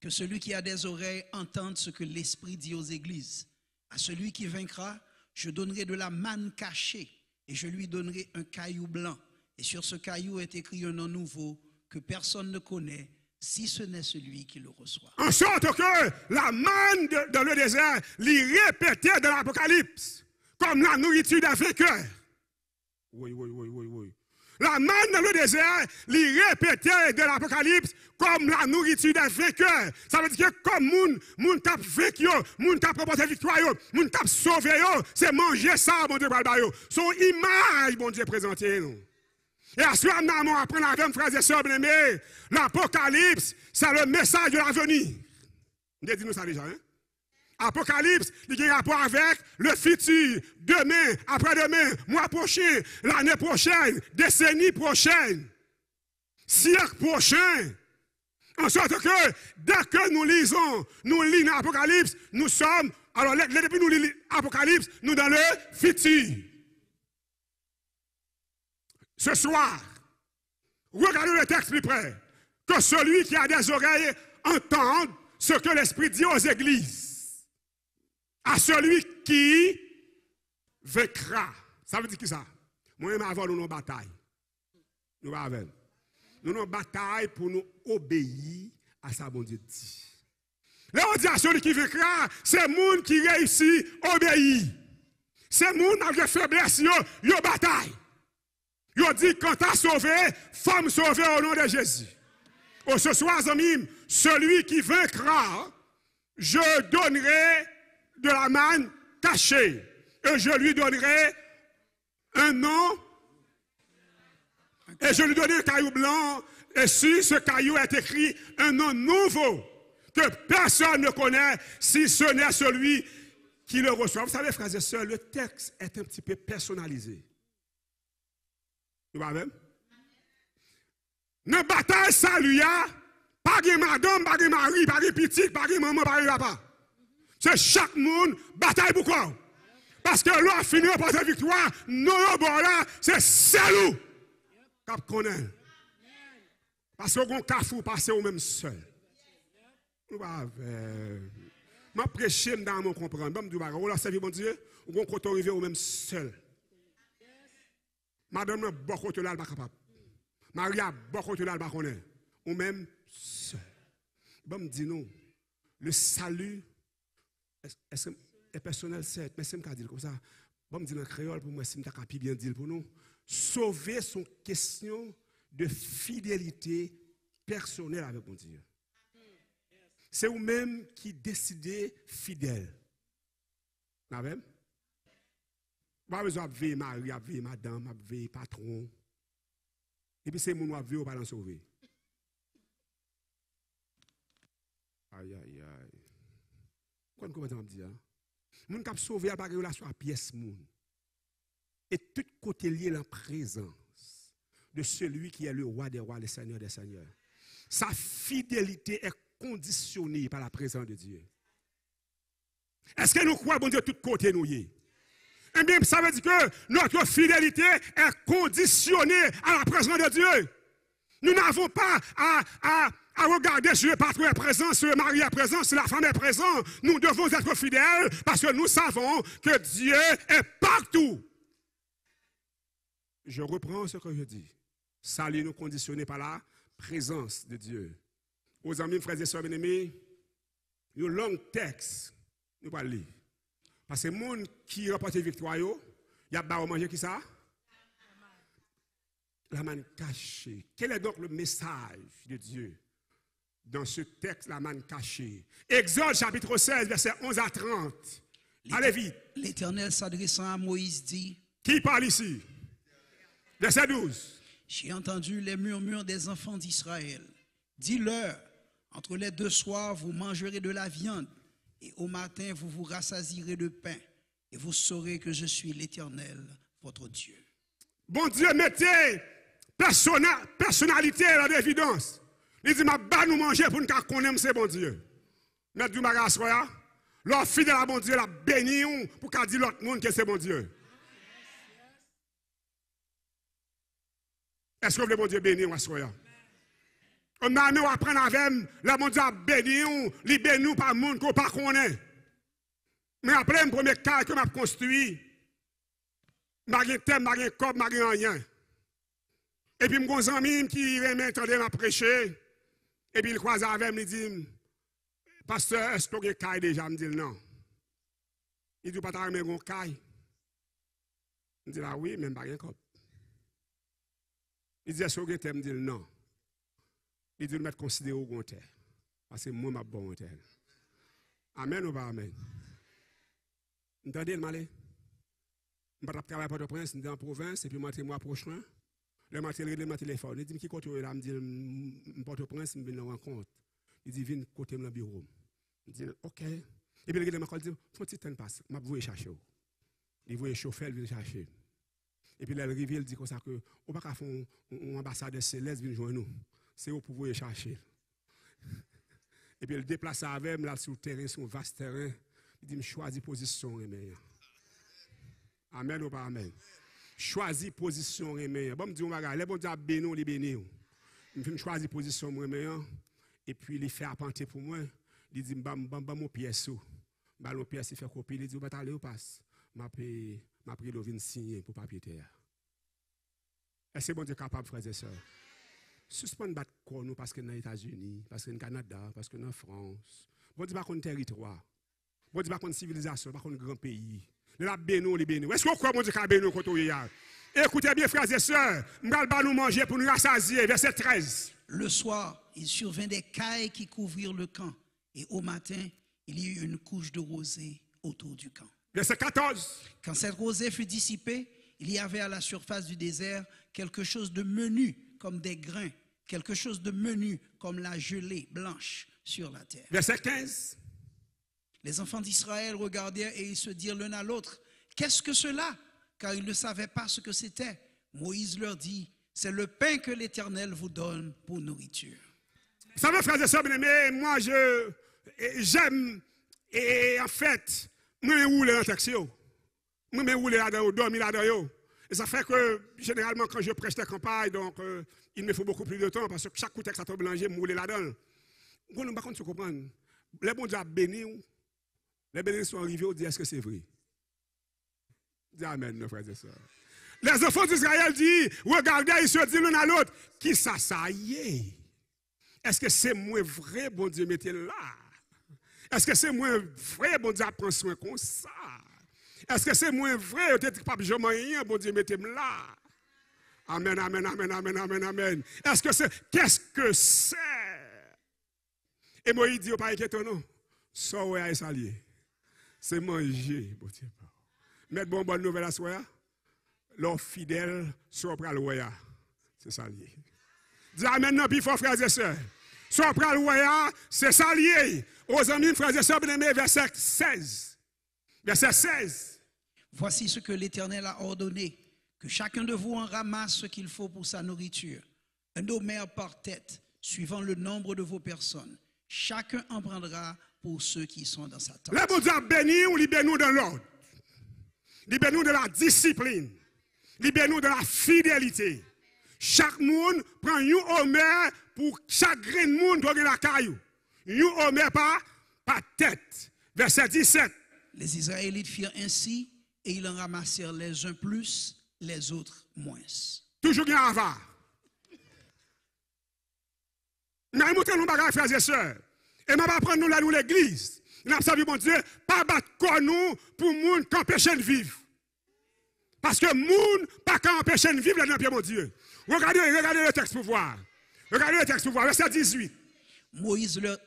Que celui qui a des oreilles entende ce que l'Esprit dit aux églises. À celui qui vaincra, je donnerai de la manne cachée et je lui donnerai un caillou blanc. Et sur ce caillou est écrit un nom nouveau que personne ne connaît, si ce n'est celui qui le reçoit. En sorte que la manne dans le désert, l'y répétait dans l'Apocalypse, comme la nourriture d'un vainqueur. Oui. La manne dans le désert, l'y répétait de l'Apocalypse comme la nourriture des vainqueurs. Ça veut dire que comme moun tap vaincu, moun tap remporté victoire, moun tap sauvé, c'est manger ça, mon Dieu, son image, mon Dieu, présenté nous. Et à ce moment-là, on apprend avec frères et sœurs bien-aimés, l'Apocalypse, c'est le message de l'avenir. On dit nous ça déjà, hein? Apocalypse, il y a un rapport avec le futur, demain, après-demain, mois prochain, l'année prochaine, décennie prochaine, siècle prochain. En sorte que, dès que nous lisons l'Apocalypse, nous sommes, alors depuis nous lisons l'Apocalypse, nous dans le futur. Ce soir, regardez le texte plus près, que celui qui a des oreilles entende ce que l'Esprit dit aux églises. À celui qui vaincra. Ça veut dire qui ça? Moi, je vais avoir une bataille. Nous avons une bataille pour nous obéir à sa bon Dieu dit. Là, on dit à celui qui vaincra, c'est le monde qui réussit à obéir. C'est le monde avec faiblesse, il y a bataille. Il dit, quand tu as sauvé, femme sauvée au nom de Jésus. Oh, ce soir, amis, celui qui vaincra, je donnerai de la manne cachée. Et je lui donnerai un nom. Et je lui donnerai un caillou blanc. Et sur ce caillou est écrit un nom nouveau que personne ne connaît si ce n'est celui qui le reçoit. Vous savez, frères et sœurs, le texte est un petit peu personnalisé. Vous voyez? Dans la bataille, ça lui a pas de madame, pas de mari, pas de petite, pas de maman, pas de papa. C'est chaque monde bataille pour quoi? Parce que l'on finit par cette victoire, non, bon là, c'est salou. Cap connaît. Parce que vous avez passer au même seul. Nous pas m'a prêché dans mon comprendre. Je dis on a servi mon Dieu, ou on compte arriver au même seul. Madame n'a pas côté là pas capable. Maria pas côté là pas connaît. Ou même seul. Bon me dit non. Le salut est-ce personnel certes, mais c'est me dire comme ça. Bon me dit en créole pour moi c'est me capable bien dire pour nous. Sauver son question de fidélité personnelle avec mon Dieu. C'est vous-même qui décidez fidèle. Vous même? Pas besoin de veiller mari, de veiller madame, de veiller patron. Et puis c'est mon qui veille, on va l'en sauver. Aïe, aïe, aïe. Comment on dit? Mon qui a sauvé, il n'y a pas de relation à pièce. Et tout côté lié la présence de celui qui est le roi des rois, le seigneur des seigneurs. Sa fidélité est conditionnée par la présence de Dieu. Est-ce que nous croyons, bon Dieu, tout côté nous y est? Eh bien, ça veut dire que notre fidélité est conditionnée à la présence de Dieu. Nous n'avons pas à regarder si le patron est présent, si le mari est présent, si la femme est présente. Nous devons être fidèles parce que nous savons que Dieu est partout. Je reprends ce que je dis. Salut nous conditionné par la présence de Dieu. Aux amis, frères et sœurs bien-aimés, un long texte, nous allons lire. Parce que les gens qui remportent victoire, il y a pas à manger qui ça? La manne cachée. Quel est donc le message de Dieu dans ce texte, la manne cachée? Exode chapitre 16, versets 11 à 30. Allez vite. L'Éternel s'adressant à Moïse dit, Qui parle ici? Verset 12. j'ai entendu les murmures des enfants d'Israël. Dis-leur, entre les deux soirs, vous mangerez de la viande, et au matin, vous vous rassasierez de pain, et vous saurez que je suis l'Éternel, votre Dieu. Bon Dieu, mettez personnalité en évidence. Il dit, ma ba nous manger pour nous connaître ce bon Dieu. Mettre du bagage soya. Leur fidèle à bon Dieu, la béni pour qu'elle dise l'autre monde que c'est bon Dieu. Est-ce que vous voulez bon Dieu bénir ou soya? On a nous apprendre avec le bon Dieu a béni ou, li béni par le monde qu'on pas connaît. Mais après le premier cas que m'a construit, m'a gen thème, m'a gen corps, m'a gen rien. Et puis mon ami qui m'entendait m'a prêcher et puis il croise avec moi, il dit pasteur, est-ce que vous avez caille déjà? Je dis non. Il dit pas t'as même un caille. Je dis là oui, même pas un cop. Il dit est-ce que vous avez thème? Je dis non. Il dit mettre considérer au bon terre. Parce que moi, je suis bon terre. Amen ou pas amen? Vous entendez le malé? Je ne vais pas travailler à Port-au-Prince, je suis en province, et puis je suis mois prochain. Le matin, il m'a téléphone. Il dit, qui côté là? Je dis, Port-au-Prince, je viens rencontre. Il dit, viens côté dans le bureau. Je dis, ok. Et puis il m'a dit, faut que tu passes. Je vais chercher. Il voit le chauffeur, il vient chercher. Et puis il arrive, il dit comme ça que, on va pas faire un ambassadeur céleste, vient joindre nous. C'est où pour vous chercher. Et puis il déplace avec moi sur le terrain, sur un vaste terrain. Il dit, je choisis position. Amen ou pas amen? Choisis position. Bon, me dit, les bon Dieu a béni, les béni. Je choisis position. Et puis il fait apprenti pour moi. Il dit, mon pièce. Mon pièce, il fait copie. Il dit, vous allez au passe. M'a pris le vin signé pour papier terre. Est-ce que bon Dieu est capable, frères et sœurs? Suspendre battre quoi nous parce que dans les États-Unis, parce que dans le Canada, parce que dans la France. Bon Dieu pas contre territoire. Bon Dieu pas contre civilisation, pas contre grand pays. La bénou, les bénou. Est-ce que vous croyez bon Dieu qu'a bénou quand il y a? Écoutez bien frères et sœurs, m'gal nous manger pour nous rassasier, verset 13. Le soir, il survint des cailles qui couvrirent le camp, et au matin, il y eut une couche de rosée autour du camp. Verset 14. Quand cette rosée fut dissipée, il y avait à la surface du désert quelque chose de menu comme des grains, quelque chose de menu comme la gelée blanche sur la terre. Verset 15. Les enfants d'Israël regardèrent et ils se dirent l'un à l'autre, qu'est-ce que cela? Car ils ne savaient pas ce que c'était. Moïse leur dit, c'est le pain que l'Éternel vous donne pour nourriture. Vous savez, frères et sœurs bien-aimés, moi j'aime, et en fait, moi je roule dans le taxi. Moi je roule là-dedans, dormir là-dedans. Et ça fait que, généralement, quand je prêche des campagnes, donc, il me faut beaucoup plus de temps parce que chaque coup de texte à tombe mélanger, mouler là-dedans. On ne peut pas comprendre. Les bons dieux bénis, les bénédictions sont arrivées, on dit est-ce que c'est vrai? Dis amen, nos frères et sœurs. Les enfants d'Israël disent, regardez, ils se disent l'un à l'autre, qui ça y est? Est-ce que c'est moins vrai, bon Dieu, mettez là? Est-ce que c'est moins vrai, bon Dieu, prend soin comme ça? Est-ce que c'est moins vrai, peut-être pas je rien, bon Dieu, mettez-moi là? Amen, amen, amen, amen, amen, amen. Est-ce que c'est, qu'est-ce que c'est? Et Moïse dit, pas inquiétant, non. Ça, ouais, c'est allié. C'est manger, bon Dieu. Mettre bonne nouvelle à soi, leur fidèle, soit pour le roya. C'est ça lié. Dis amen, non, puis frères et sœurs. Soit pour le roya, c'est ça lié. Aux amis, frères et sœurs, bien-aimés, verset 16. Verset 16. Voici ce que l'Éternel a ordonné, que chacun de vous en ramasse ce qu'il faut pour sa nourriture. Un homère par tête, suivant le nombre de vos personnes. Chacun en prendra pour ceux qui sont dans sa tente. Le bon Dieu béni, ou libère-nous dans l'ordre. Libère-nous de la discipline. Libère-nous de la fidélité. Chaque monde prend un homère pour chaque grain de monde dans la caillou. Un homère par tête. Verset 17. Les Israélites firent ainsi et ils en ramassèrent les uns plus, les autres moins. Toujours bien avare. Nous allons montrer nos bagages, frères et sœurs. Et nous allons prendre nous là, nous l'église. Nous allons savoir, mon Dieu, pas battre comme nous pour les gens qui empêchent de vivre. Parce que les gens pas qu'à empêcher de vivre là dans mon Dieu. Regardez le texte pour voir. Regardez le texte pour voir. Verset 18. Moïse leur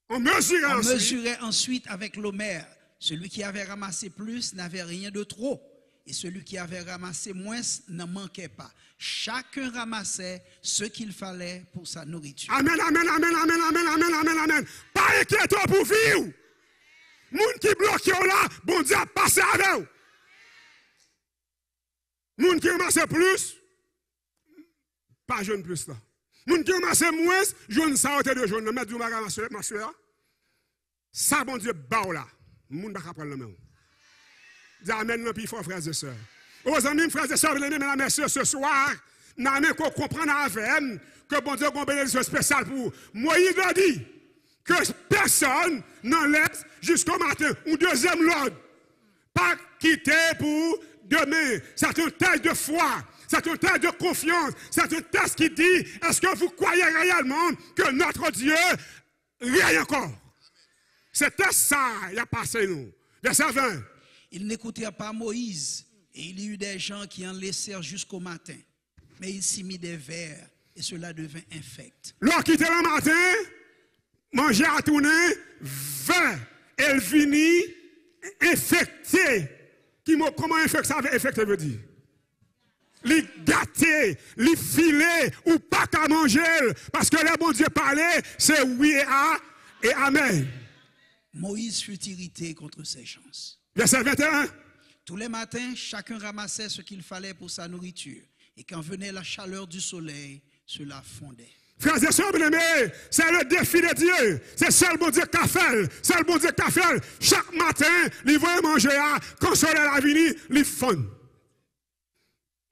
On mesurait ensuite avec l'homère. Celui qui avait ramassé plus n'avait rien de trop. Et celui qui avait ramassé moins n'en manquait pas. Chacun ramassait ce qu'il fallait pour sa nourriture. Amen, amen, amen, amen, amen, amen, amen, amen. Pas inquiétant pour vivre. Les gens qui bloquent là, bon Dieu a passé avec vous. Les gens qui ramassent plus, pas jeune plus là. Les gens qui ramassent moins, jeune ça au de jeune. Mettre du bagage ma soeur. Ça, bon Dieu, bah là. Les gens ne peuvent pas prendre le même. Dis amen, puis frères et sœurs. Aux amis, frères et sœurs, mesdames et messieurs, ce soir, nous allons comprendre avec que bon Dieu a une bénédiction spéciale pour Moïse a dit que personne n'en laisse jusqu'au matin. Un deuxième l'ordre. Pas quitter pour demain. C'est un test de foi. C'est un test de confiance. C'est un test qui dit, est-ce que vous croyez réellement que notre Dieu rien encore? C'était ça, il a passé nous. Verset 20. Ils n'écoutèrent pas Moïse, et il y eut des gens qui en laissèrent jusqu'au matin. Mais il s'y mit des vers, et cela devint infect. L'on quittait le matin, mangeait à tourner, vint, elle finit infectée. Comment infecté ça infecté veut dire? Les gâter, les filer, ou pas qu'à manger, parce que le bon Dieu parlait, c'est oui et amen. Moïse fut irrité contre ces gens. Verset 21. Tous les matins, chacun ramassait ce qu'il fallait pour sa nourriture. Et quand venait la chaleur du soleil, cela fondait. Frères et sœurs bien-aimés, c'est le défi de Dieu. C'est seul bon Dieu qui fait. C'est le bon Dieu qui fait. Chaque matin, il va manger, quand le soleil a venu, il fond.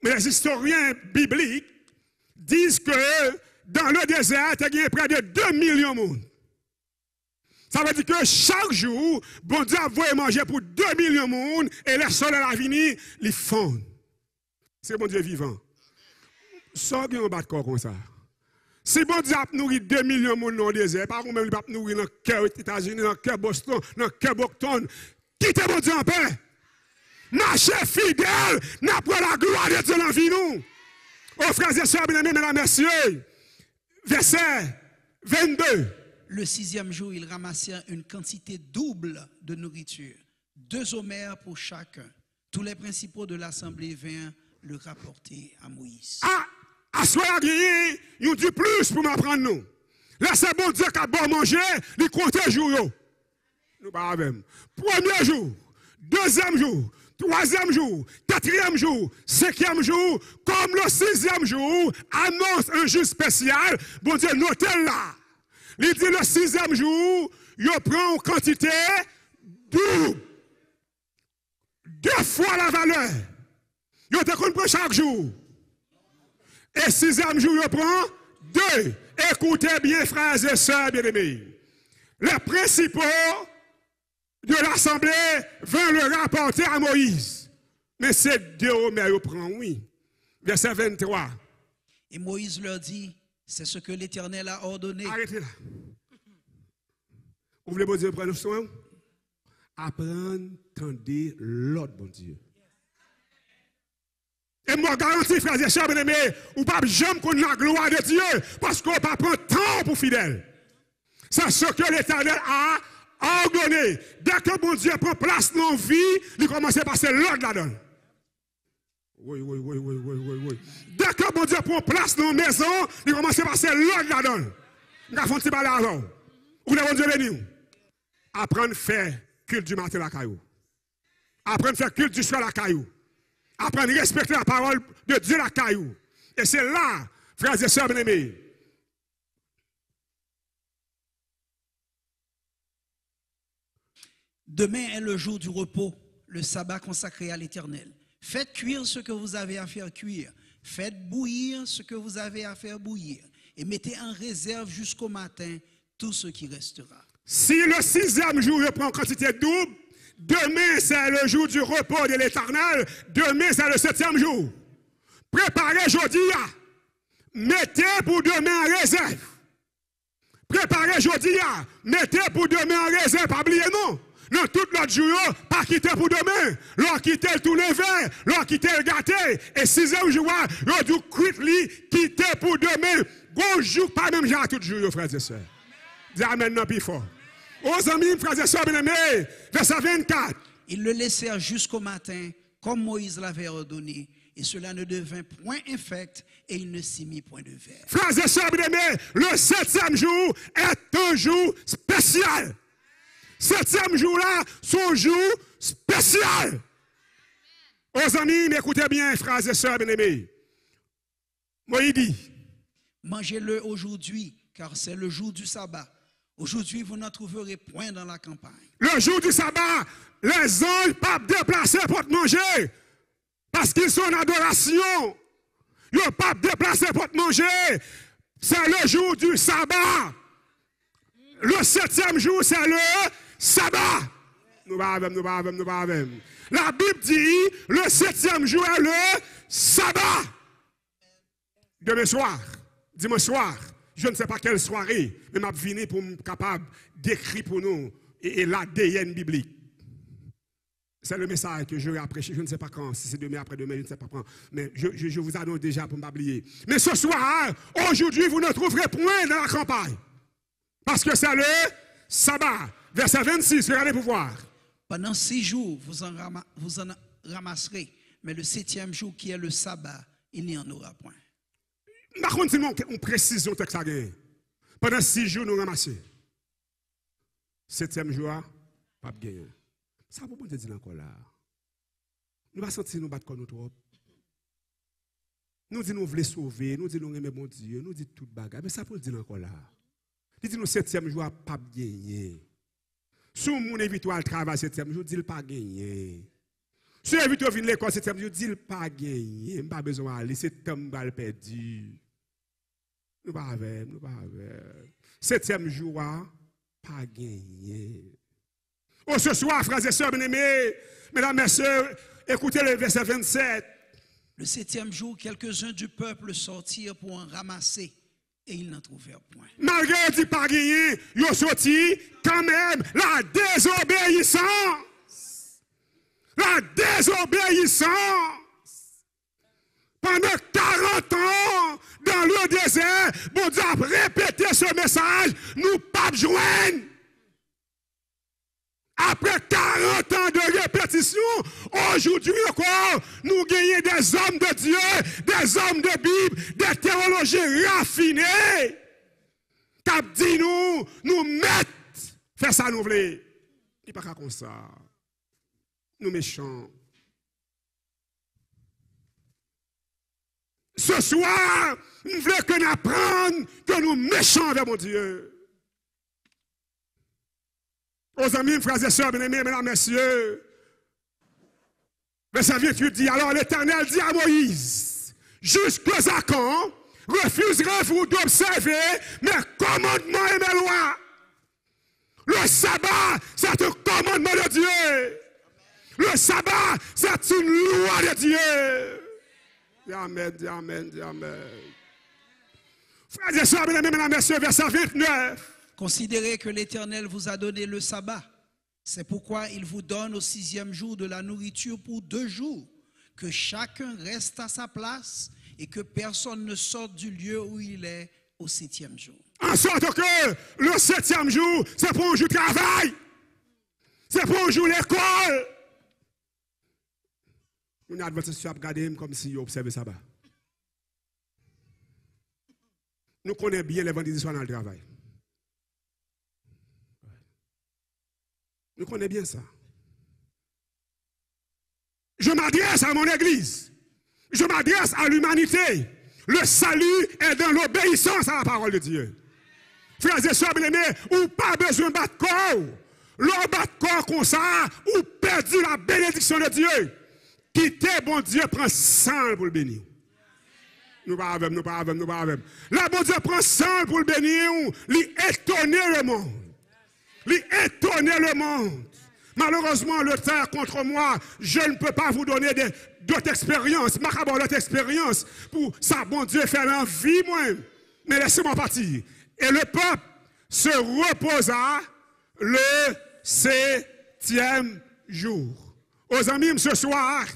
Mais les historiens bibliques disent que dans le désert, il y a près de 2 millions de monde. Ça veut dire que chaque jour, bon Dieu va manger pour 2 millions de monde et le soleil a venu, il fond. C'est bon Dieu vivant. Ça, bien on bat corps comme ça. Si bon Dieu a nourri 2 millions de monde dans le désert, par contre, même il va nourrir dans le cœur des États-Unis, dans le cœur Boston, dans le cœur Boston, quittez bon Dieu en paix. Marchez fidèle, n'a pas la gloire de Dieu dans la vie, nous. Oh, frères et sœurs, bien-aimés, mesdames et messieurs, verset 22. Le 6e jour, ils ramassèrent une quantité double de nourriture, 2 homères pour chacun. Tous les principaux de l'assemblée vinrent le rapporter à Moïse. À soi la gagné, ils ont dit plus pour m'apprendre nous. Là, c'est bon Dieu qui a bon manger, il compte les jours. Nous pas même. 1er jour, 2e jour, 3e jour, 4e jour, 5e jour, comme le 6e jour, annonce un jour spécial, bon Dieu, notez là. Il dit le 6e jour, il prend une quantité double. 2 fois la valeur. Yo te qu'on prend chaque jour. Et 6e jour, yo prend 2. Écoutez bien, frères et sœurs bien-aimés. Les principaux de l'Assemblée vont le rapporter à Moïse. Mais c'est Dieu, mais il prend, oui. Verset 23. Et Moïse leur dit, c'est ce que l'Éternel a ordonné. Arrêtez là. Vous voulez, bon Dieu, prendre soin? Apprendre, tendez l'autre, bon Dieu. Et moi, garantis, frères et sœurs, bien-aimés, ou pas jamais connaître la gloire de Dieu, parce qu'on ne peut pas prendre temps pour fidèle. C'est ce que l'Éternel a ordonné. Dès que bon Dieu prend place dans la vie, il commence à passer l'autre là-dedans. Oui. Dès que bon Dieu prend place dans la maison, il commence à passer l'autre là-dedans. Nous avons un petit balai avant. Vous voulez bon Dieu béni? Apprendre à faire culte du matin la caillou. Apprendre à faire culte du soir la caillou. Apprendre à respecter la parole de Dieu la caillou. Et c'est là, frères et sœurs bien-aimés. Demain est le jour du repos, le sabbat consacré à l'Éternel. Faites cuire ce que vous avez à faire cuire. Faites bouillir ce que vous avez à faire bouillir. Et mettez en réserve jusqu'au matin tout ce qui restera. Si le 6e jour reprend en quantité double, demain c'est le jour du repos de l'Éternel, demain c'est le 7e jour. Préparez aujourd'hui, mettez pour demain en réserve. Préparez aujourd'hui, mettez pour demain en réserve, pas oublier non. Non, tout l'autre jour, pas quitter pour demain. L'on quitte tout le verre, l'on quitte le gâté. Et 6e jour, l'on doit quitter pour demain. Bonjour, pas même genre tout jour, frères et sœurs. Dis amen, non, plus fort. Aux amis, frères et sœurs, bien-aimés, verset 24. Ils le laissèrent jusqu'au matin, comme Moïse l'avait ordonné. Et cela ne devint point infect, et il ne s'y mit point de verre. Frères et sœurs, bien-aimés, le 7e jour est un jour spécial. 7e jour-là, son jour spécial. Aux amis, écoutez bien, frères et sœurs bien-aimés. Moïse dit, mangez-le aujourd'hui, car c'est le jour du sabbat. Aujourd'hui, vous n'en trouverez point dans la campagne. Le jour du sabbat, les anges ne peuvent pas déplacer pour te manger. Parce qu'ils sont en adoration. Ils ne peuvent pas déplacer pour te manger. C'est le jour du sabbat. Le 7e jour, c'est le sabbat. Nous pas. La Bible dit, le 7e jour est le sabbat. Demain soir, dimanche soir, je ne sais pas quelle soirée, mais je vais venir pour être capable d'écrire pour nous et l'ADN biblique. C'est le message que je vais prêcher. Je ne sais pas quand, si c'est demain, après-demain, je ne sais pas quand. Mais je vous annonce déjà pour ne pas oublier. Mais ce soir, aujourd'hui, vous ne trouverez point dans la campagne. Parce que c'est le sabbat. Verset 26, regardez pour voir. Pendant 6 jours, vous en ramasserez. Mais le 7e jour, qui est le sabbat, il n'y en aura point. Par contre, on précise le texte. Pendant 6 jours, nous ramassons. 7e jour, pas de gagner. Ça va pas dire encore là. Nous allons sentir nous battre comme nous trop. Nous disons nous voulons sauver, nous disons nous aimer bon Dieu, nous disons tout bagarre. Mais ça peut dire encore là. Nous disons nous 7e jour, pas de gagner. Si mon évite à travail 7e jour, dis pas gagner. Si évite à venir l'école 7e jour, dis pas gagner. Pas besoin d'aller, c'est temps mal perdu. Nous pas avec. 7e jour, pas gagner. Oh, ce soir, frères et sœurs bien-aimés, mesdames et messieurs, écoutez le verset 27. Le 7e jour, quelques-uns du peuple sortirent pour en ramasser, et ils n'en trouvèrent point. Malgré dit pas gagné, ils ont sorti quand même la désobéissance. La désobéissance. Pendant 40 ans, dans le désert, bon Dieu a répété ce message, nous pas joindre. Après 40 ans de répétition, aujourd'hui encore, nous gagnons des hommes de Dieu, des hommes de Bible, des théologies raffinées. Qui dit nous mettent, faire ça nous voulons. Il n'est pas comme ça. Nous méchants. Ce soir, nous voulons que nous apprenions que nous méchants avec mon Dieu. Aux amis, frères et sœurs, bien-aimés, mesdames, messieurs, Verset 28 dit, alors l'Éternel dit à Moïse, jusqu'à quand refuserez-vous d'observer mes commandements et mes lois? Le sabbat, c'est un commandement de Dieu. Le sabbat, c'est une loi de Dieu. Dis amen, dis amen, dis amen. Frères et sœurs, mesdames et messieurs, verset 29. Considérez que l'Éternel vous a donné le sabbat. C'est pourquoi il vous donne au 6e jour de la nourriture pour 2 jours, que chacun reste à sa place et que personne ne sorte du lieu où il est au 7e jour. En sorte que le 7e jour, c'est pour un jour de travail. C'est pour un jour l'école. On a advertisé à regarder comme si on observait ça. Nous connaissons bien les vendredis soirs dans le travail. Nous connaissons bien ça. Je m'adresse à mon église. Je m'adresse à l'humanité. Le salut est dans l'obéissance à la parole de Dieu. Frères et sœurs bien-aimés, ou pas besoin de battre corps. Le battre corps comme ça, ou perdu la bénédiction de Dieu. Quittez, bon Dieu, prend 100 pour le bénir. Nous pas avec, nous pas avec, nous pas avec. Là, bon Dieu prend 100 pour le bénir, lui étonner le monde. Lui étonner le monde. Malheureusement, le temps est contre moi. Je ne peux pas vous donner d'autres expériences. Je vais d'autres expériences pour ça, bon Dieu, faire l'envie, moi. Mais laissez-moi partir. Et le peuple se reposa le 7e jour. Aux amis, ce soir,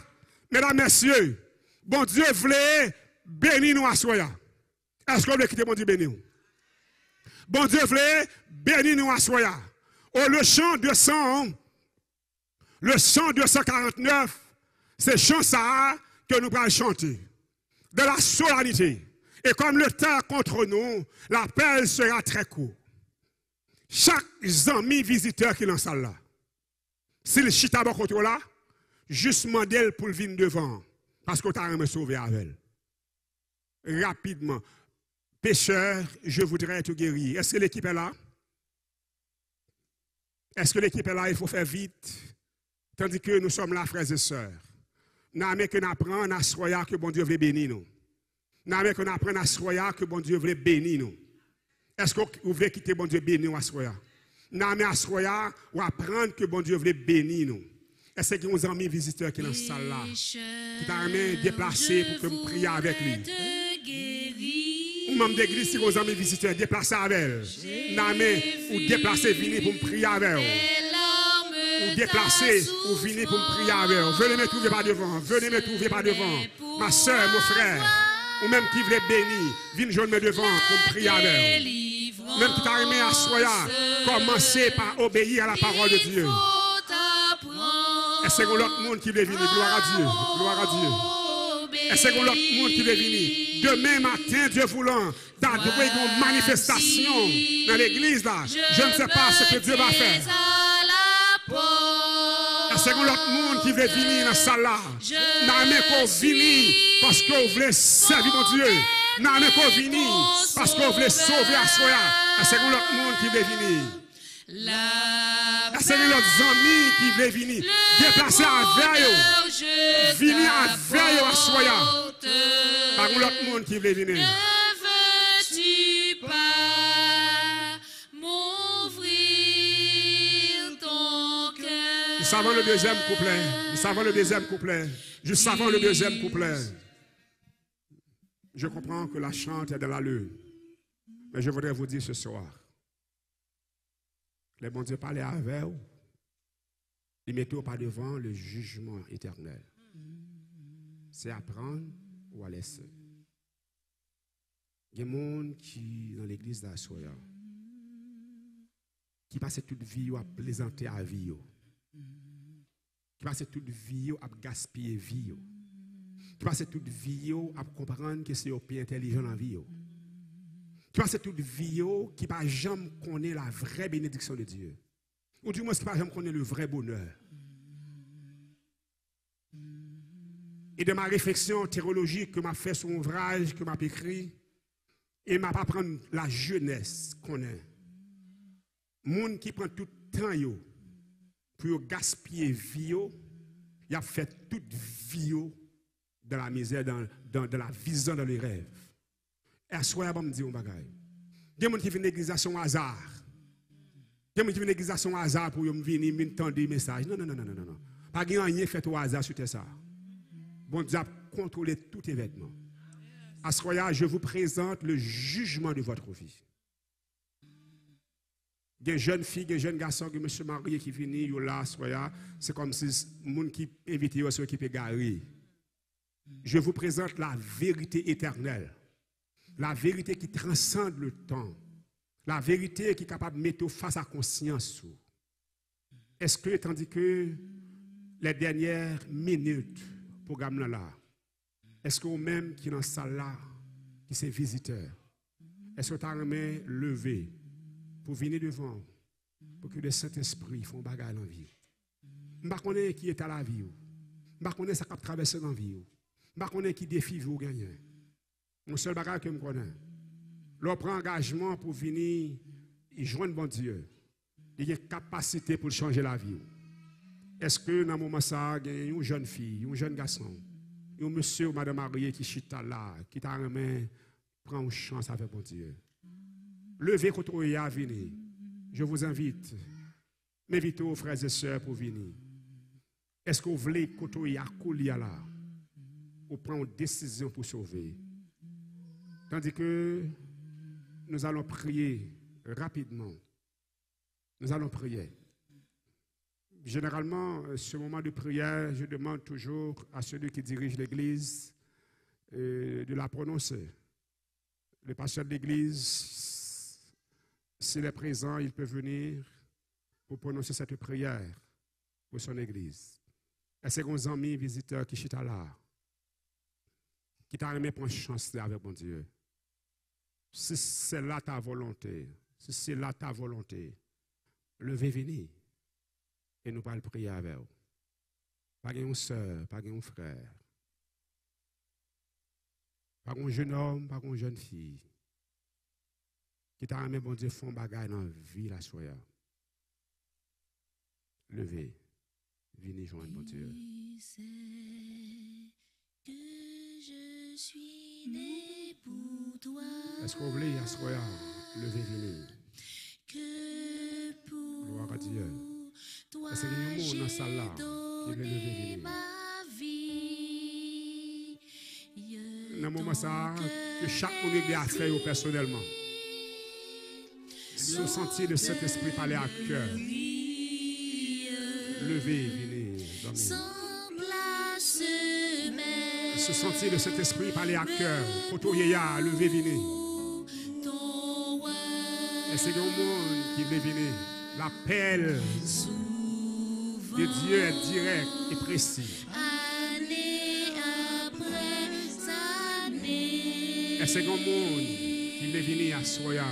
mesdames, messieurs, bon Dieu voulait bénir nous à soya. Est-ce que vous voulez quitter bon Dieu bénir? Bon Dieu voulait bénir nous à soya. Oh, le chant 249, c'est chant ça que nous allons chanter. De la solennité. Et comme le temps est contre nous, l'appel sera très court. Chaque ami visiteur qui est dans la salle là, s'il chita bon côté là, juste mandel pour venir devant. Parce que tu as me sauver avec elle. Rapidement. Pécheur, je voudrais te guérir. Est-ce que l'équipe est là? Est-ce que l'équipe est là? Il faut faire vite. Tandis que nous sommes là, frères et sœurs. Nous avons qu'on apprend à soya que bon Dieu veut bénir nous. Nous avons qu'on apprend à soya que bon Dieu veut bénir nous. Est-ce que vous voulez quitter bon Dieu bénir nous à soya? Nous avons à soya ou apprendre que bon Dieu veut bénir nous. Est-ce qu'il y a des amis visiteurs qui sont dans cette salle là? Qui t'a déplacé pour que vous priez avec lui? Ou même d'église, si vos amis visiteurs déplacés avec elle. Ou déplacés, venez pour me prier avec elle. Ou déplacés, ou venez pour me prier avec elle. Venez me trouver par devant. Venez me trouver par devant. Ma soeur, mon frère. Ou même qui veut bénir, venez joindre me devant pour me prier avec elle. Même qui t'a aimé à soya, commencez par obéir à la parole de Dieu. Est-ce que l'autre monde qui veut venir? Gloire à Dieu. Gloire à Dieu. Est-ce que l'autre monde qui veut venir? Demain matin, Dieu voulant, d'adouer une manifestation dans l'église là. Je ne sais pas ce que Dieu va faire. Est-ce que l'autre monde qui veut venir dans la salle là? N'a qu'on venir parce que vous voulez servir mon Dieu. N'a qu'on venir parce que vous voulez sauver à soi. Est-ce que l'autre monde qui veut venir? Est-ce que l'autre amis qui veut venir? Déplacer avec eux. Venir avec eux à soi. Par l'autre monde qui veut venir. Ne veux-tu pas m'ouvrir ton cœur? Juste avant le deuxième couplet. Juste avant le deuxième couplet. Juste avant le deuxième couplet. Je comprends que la chante est dans la lune. Mais je voudrais vous dire ce soir. Les bons dieux parlaient avec vous. Ils mettent pas devant le jugement éternel. C'est à prendre ou à laisser. Il y a des gens qui, dans l'église d'Assoya, qui passent toute vie à plaisanter à la vie. Qui passent toute vie à gaspiller la vie. Qui passent toute vie à comprendre que c'est au plus intelligent dans la vie. Qui passent toute vie qui ne pas jamais connaître la vraie bénédiction de Dieu. Ou du moins qui ne pas jamais connaître le vrai bonheur. Et de ma réflexion théologique que m'a fait sur mon ouvrage, que m'a écrit, et m'a pas prendre la jeunesse qu'on a. Monde qui prend tout le temps pour gaspiller vie, Il a fait toute vie dans la misère, dans la vision, dans les rêves. Et à ce moment-là, je me dis un bagage. Il y a des gens qui viennent à l'église à son hasard. Il y a des gens qui viennent à l'église à son hasard pour venir m'entendre des messages. Non. Pas de rien fait au hasard sur ça. Bon Dieu a contrôlé tout événement. À ce moment-là, je vous présente le jugement de votre vie. Il y a une jeune fille, un jeune garçon qui me marié qui finit là, c'est comme si le monde qui invite au qui peut garer. Je vous présente la vérité éternelle. La vérité qui transcende le temps. La vérité qui est capable de mettre face à la conscience. Est-ce que, tandis que les dernières minutes, programme là, est-ce que vous-même qui est dans cette salle là, qui sont visiteurs, est-ce que vous avez levé pour venir devant, pour que le Saint-Esprit fasse un bagage dans la vie? Je ne sais pas qui est à la vie. Je ne sais pas ce qui a traversé dans la vie. Je ne sais pas qui défie vous gagner. Mon seul bagage que je connais. L'on prend engagement pour venir et joindre bon Dieu. Il y a une capacité pour changer la vie. Est-ce que dans ce moment ça, il y a une jeune fille, un jeune garçon, un monsieur ou madame mariée qui chita là, qui t'a remis, prend une chance avec bon Dieu? Levez contre eux à venir. Je vous invite. M'invitez aux frères et sœurs pour venir. Est-ce que vous voulez contre eux à couler là? Ou prendre une décision pour sauver? Tandis que nous allons prier rapidement. Nous allons prier. Généralement, ce moment de prière, je demande toujours à celui qui dirige l'église de la prononcer. Le pasteur de l'église, s'il est présent, il peut venir pour prononcer cette prière pour son église. Est-ce que vos amis visiteurs qui sont là, qui t'ont aimé prendre chance avec mon Dieu? Si c'est là ta volonté, levez, venez. Et nous allons prier avec vous. Pas une soeur, pas un frère. Pas un jeune homme, pas une jeune fille. Qui t'a aimé, bon Dieu, font bagaille dans la vie, la soya. Levez, venez joindre mon Dieu. Tu sais que je suis né pour toi. Est-ce que vous voulez, à soya, levez, venez. Que pour Gloire à Dieu. toi, Est-ce qu'il y a un monde dans cette salle là qui veut lever, donné venir? ma vie. Dans le moment ça, que chaque monde a fait personnellement. Se sentir le Saint-Esprit parler à cœur. Levez, venez, dormir. Se sentir le Saint-Esprit parler à cœur. Kotoyeya, levez, venez. Et c'est un monde qui veut venir. L'appel de Dieu est direct et précis. Et c'est un monde qui veut venir à Soya.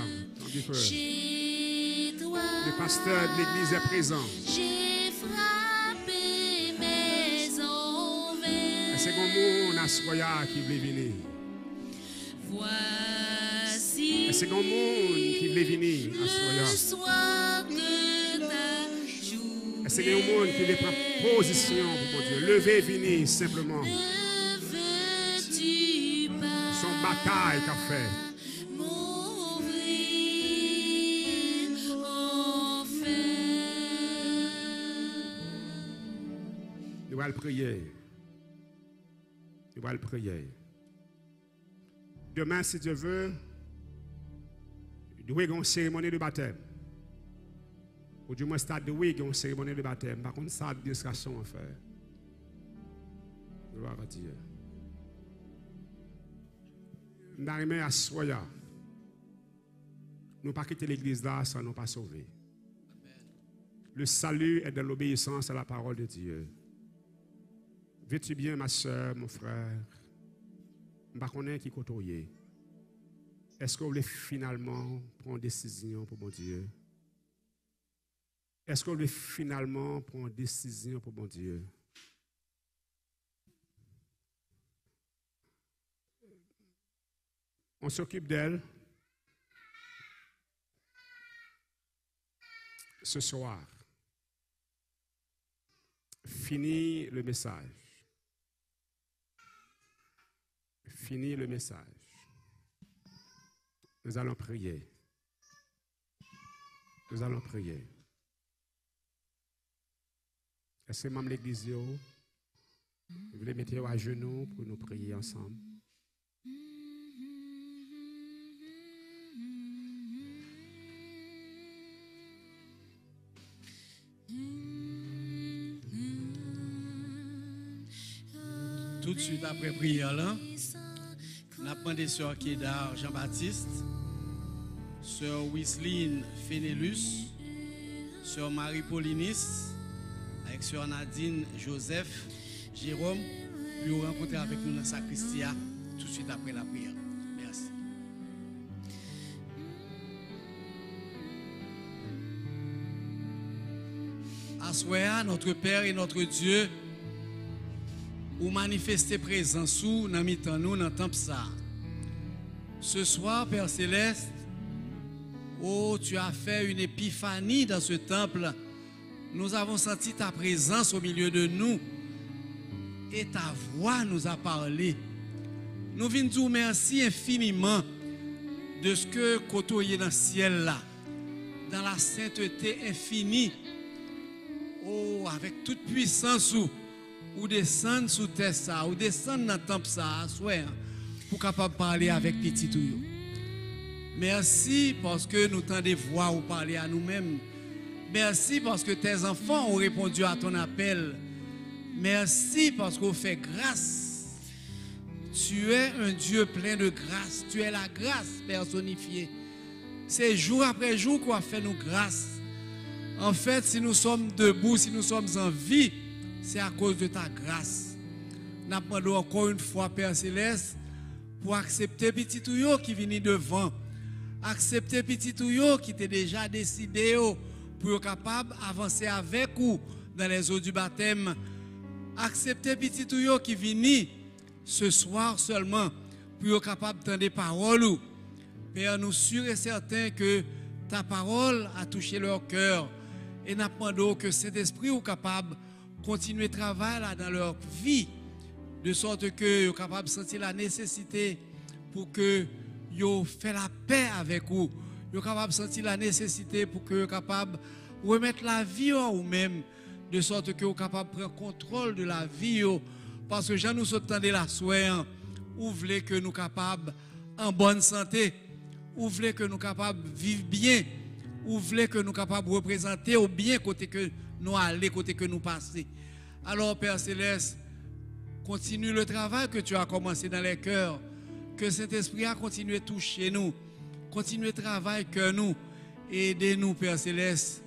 Le pasteur de l'église est présent. J'ai frappé mes envers. Et c'est un monde à Soya qui veut venir. Voici Et c'est un monde qui veut venir à le Soya. soir de ta journée. Et c'est un monde qui veut prendre position pour mon Dieu. Levez, venez simplement. Ne veux-tu pas Son bataille qu'a fait. m'ouvrir enfin? Nous allons prier. Nous allons prier. Demain, si Dieu veut, nous avons une cérémonie de baptême. Ou du moins, stade de oui, une cérémonie de baptême. Par contre, ça a des discussions à faire. Gloire à Dieu. Nous arrivons à Soya. Nous ne pas quitter l'église là sans nous pas sauver. Le salut est dans l'obéissance à la parole de Dieu. Veux-tu bien, ma soeur, mon frère? Je ne sais pas qui côtoyer. Est-ce que vous voulez finalement prendre une décision pour mon Dieu? Est-ce que vous voulez finalement prendre une décision pour mon Dieu? On s'occupe d'elle ce soir. Fini le message. Fini le message. Nous allons prier. Nous allons prier. Est-ce que même l'église, vous voulez mettre à genoux pour nous prier ensemble? Tout de suite après prière là, on a demandé sœur Kédar Jean-Baptiste, sœur Wisline Fénélus, sœur Marie-Paulinis, avec sœur Nadine Joseph Jérôme, pour rencontrer avec nous dans la sacristia tout de suite après la prière. Merci. Assoya, notre Père et notre Dieu, ou manifester présence sous dans mitan nous dans temple ça. Ce soir, Père céleste, oh, tu as fait une épiphanie dans ce temple. Nous avons senti ta présence au milieu de nous et ta voix nous a parlé. Nous venons dire merci infiniment de ce que côtoyer dans le ciel là, dans la sainteté infinie, oh, avec toute puissance ou descendre sous terre ça, ou descendre dans le temple ça, pour capable parler avec petit tout. Merci parce que nous t'entendons voix ou parler à nous-mêmes. Merci parce que tes enfants ont répondu à ton appel. Merci parce qu'on fait grâce. Tu es un Dieu plein de grâce. Tu es la grâce personnifiée. C'est jour après jour qu'on fait nous grâce. En fait, si nous sommes debout, si nous sommes en vie, c'est à cause de ta grâce. Nous demandons encore une fois, Père Céleste, pour accepter petit touyo qui vient devant. Accepter petit touyo qui t'est déjà décidé pour être capable d'avancer avec vous dans les eaux du baptême. Accepter petit touyo qui vient ce soir seulement pour être capable d'entendre des paroles. Père, nous sûrs et certains que ta parole a touché leur cœur. Et nous demandons que cet esprit soit capable continuer le travail là dans leur vie, de sorte que vous capable de sentir la nécessité pour que vous fait la paix avec vous. Vous capable de sentir la nécessité pour que vous capable de remettre la vie en vous-même, de sorte que vous capable de prendre contrôle de la vie. Parce que Jean nous attendait la soirée, vous voulez que nous capables en bonne santé, vous voulez que nous capables de vivre bien, vous voulez que nous capables de représenter au bien côté que nous aller, côté que nous passer. Alors Père Céleste, continue le travail que tu as commencé dans les cœurs, que cet esprit a continué à toucher nous, continue le travail que nous, aidez-nous Père Céleste,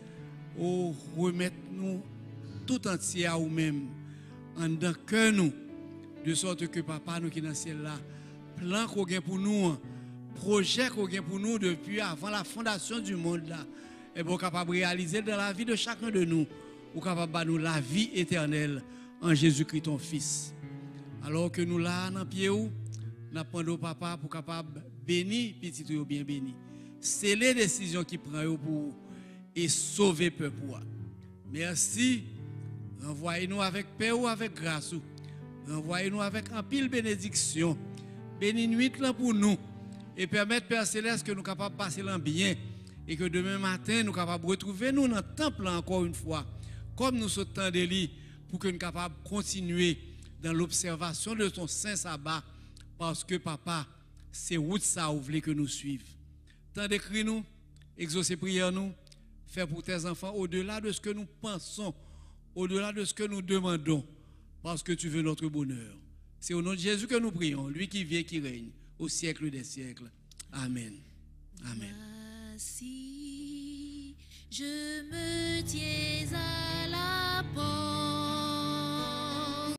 au remettre nous tout entier à nous-mêmes, en dedans que nous, de sorte que Papa nous qui est dans le ciel là, plan qu'on gagne pour nous, projet qu'on gagne pour nous depuis avant la fondation du monde là, et pour capable de réaliser dans la vie de chacun de nous, pour capable de nous la vie éternelle en Jésus-Christ ton Fils. Alors que nous là dans pied où, nous demandons Papa pour capable bénir petit ou bien béni. C'est les décisions qui prend pour et sauver peuple. Merci. Renvoyez-nous avec paix ou avec grâce. Renvoyez-nous avec un pile bénédiction. Bénis nuit là pour nous et permettre Père Céleste que nous capables de passer l'an bien et que demain matin nous capables de retrouver nous dans le temple encore une fois comme nous sommes temps de lit pour que nous capables de continuer dans l'observation de ton saint sabbat parce que Papa c'est route ça ou voulez que nous suivions. Tant d'écrire nous, exaucer prière nous, faire pour tes enfants au-delà de ce que nous pensons, au-delà de ce que nous demandons parce que tu veux notre bonheur. C'est au nom de Jésus que nous prions, lui qui vient, qui règne au siècle des siècles. Amen. Amen. Assis, je me tiens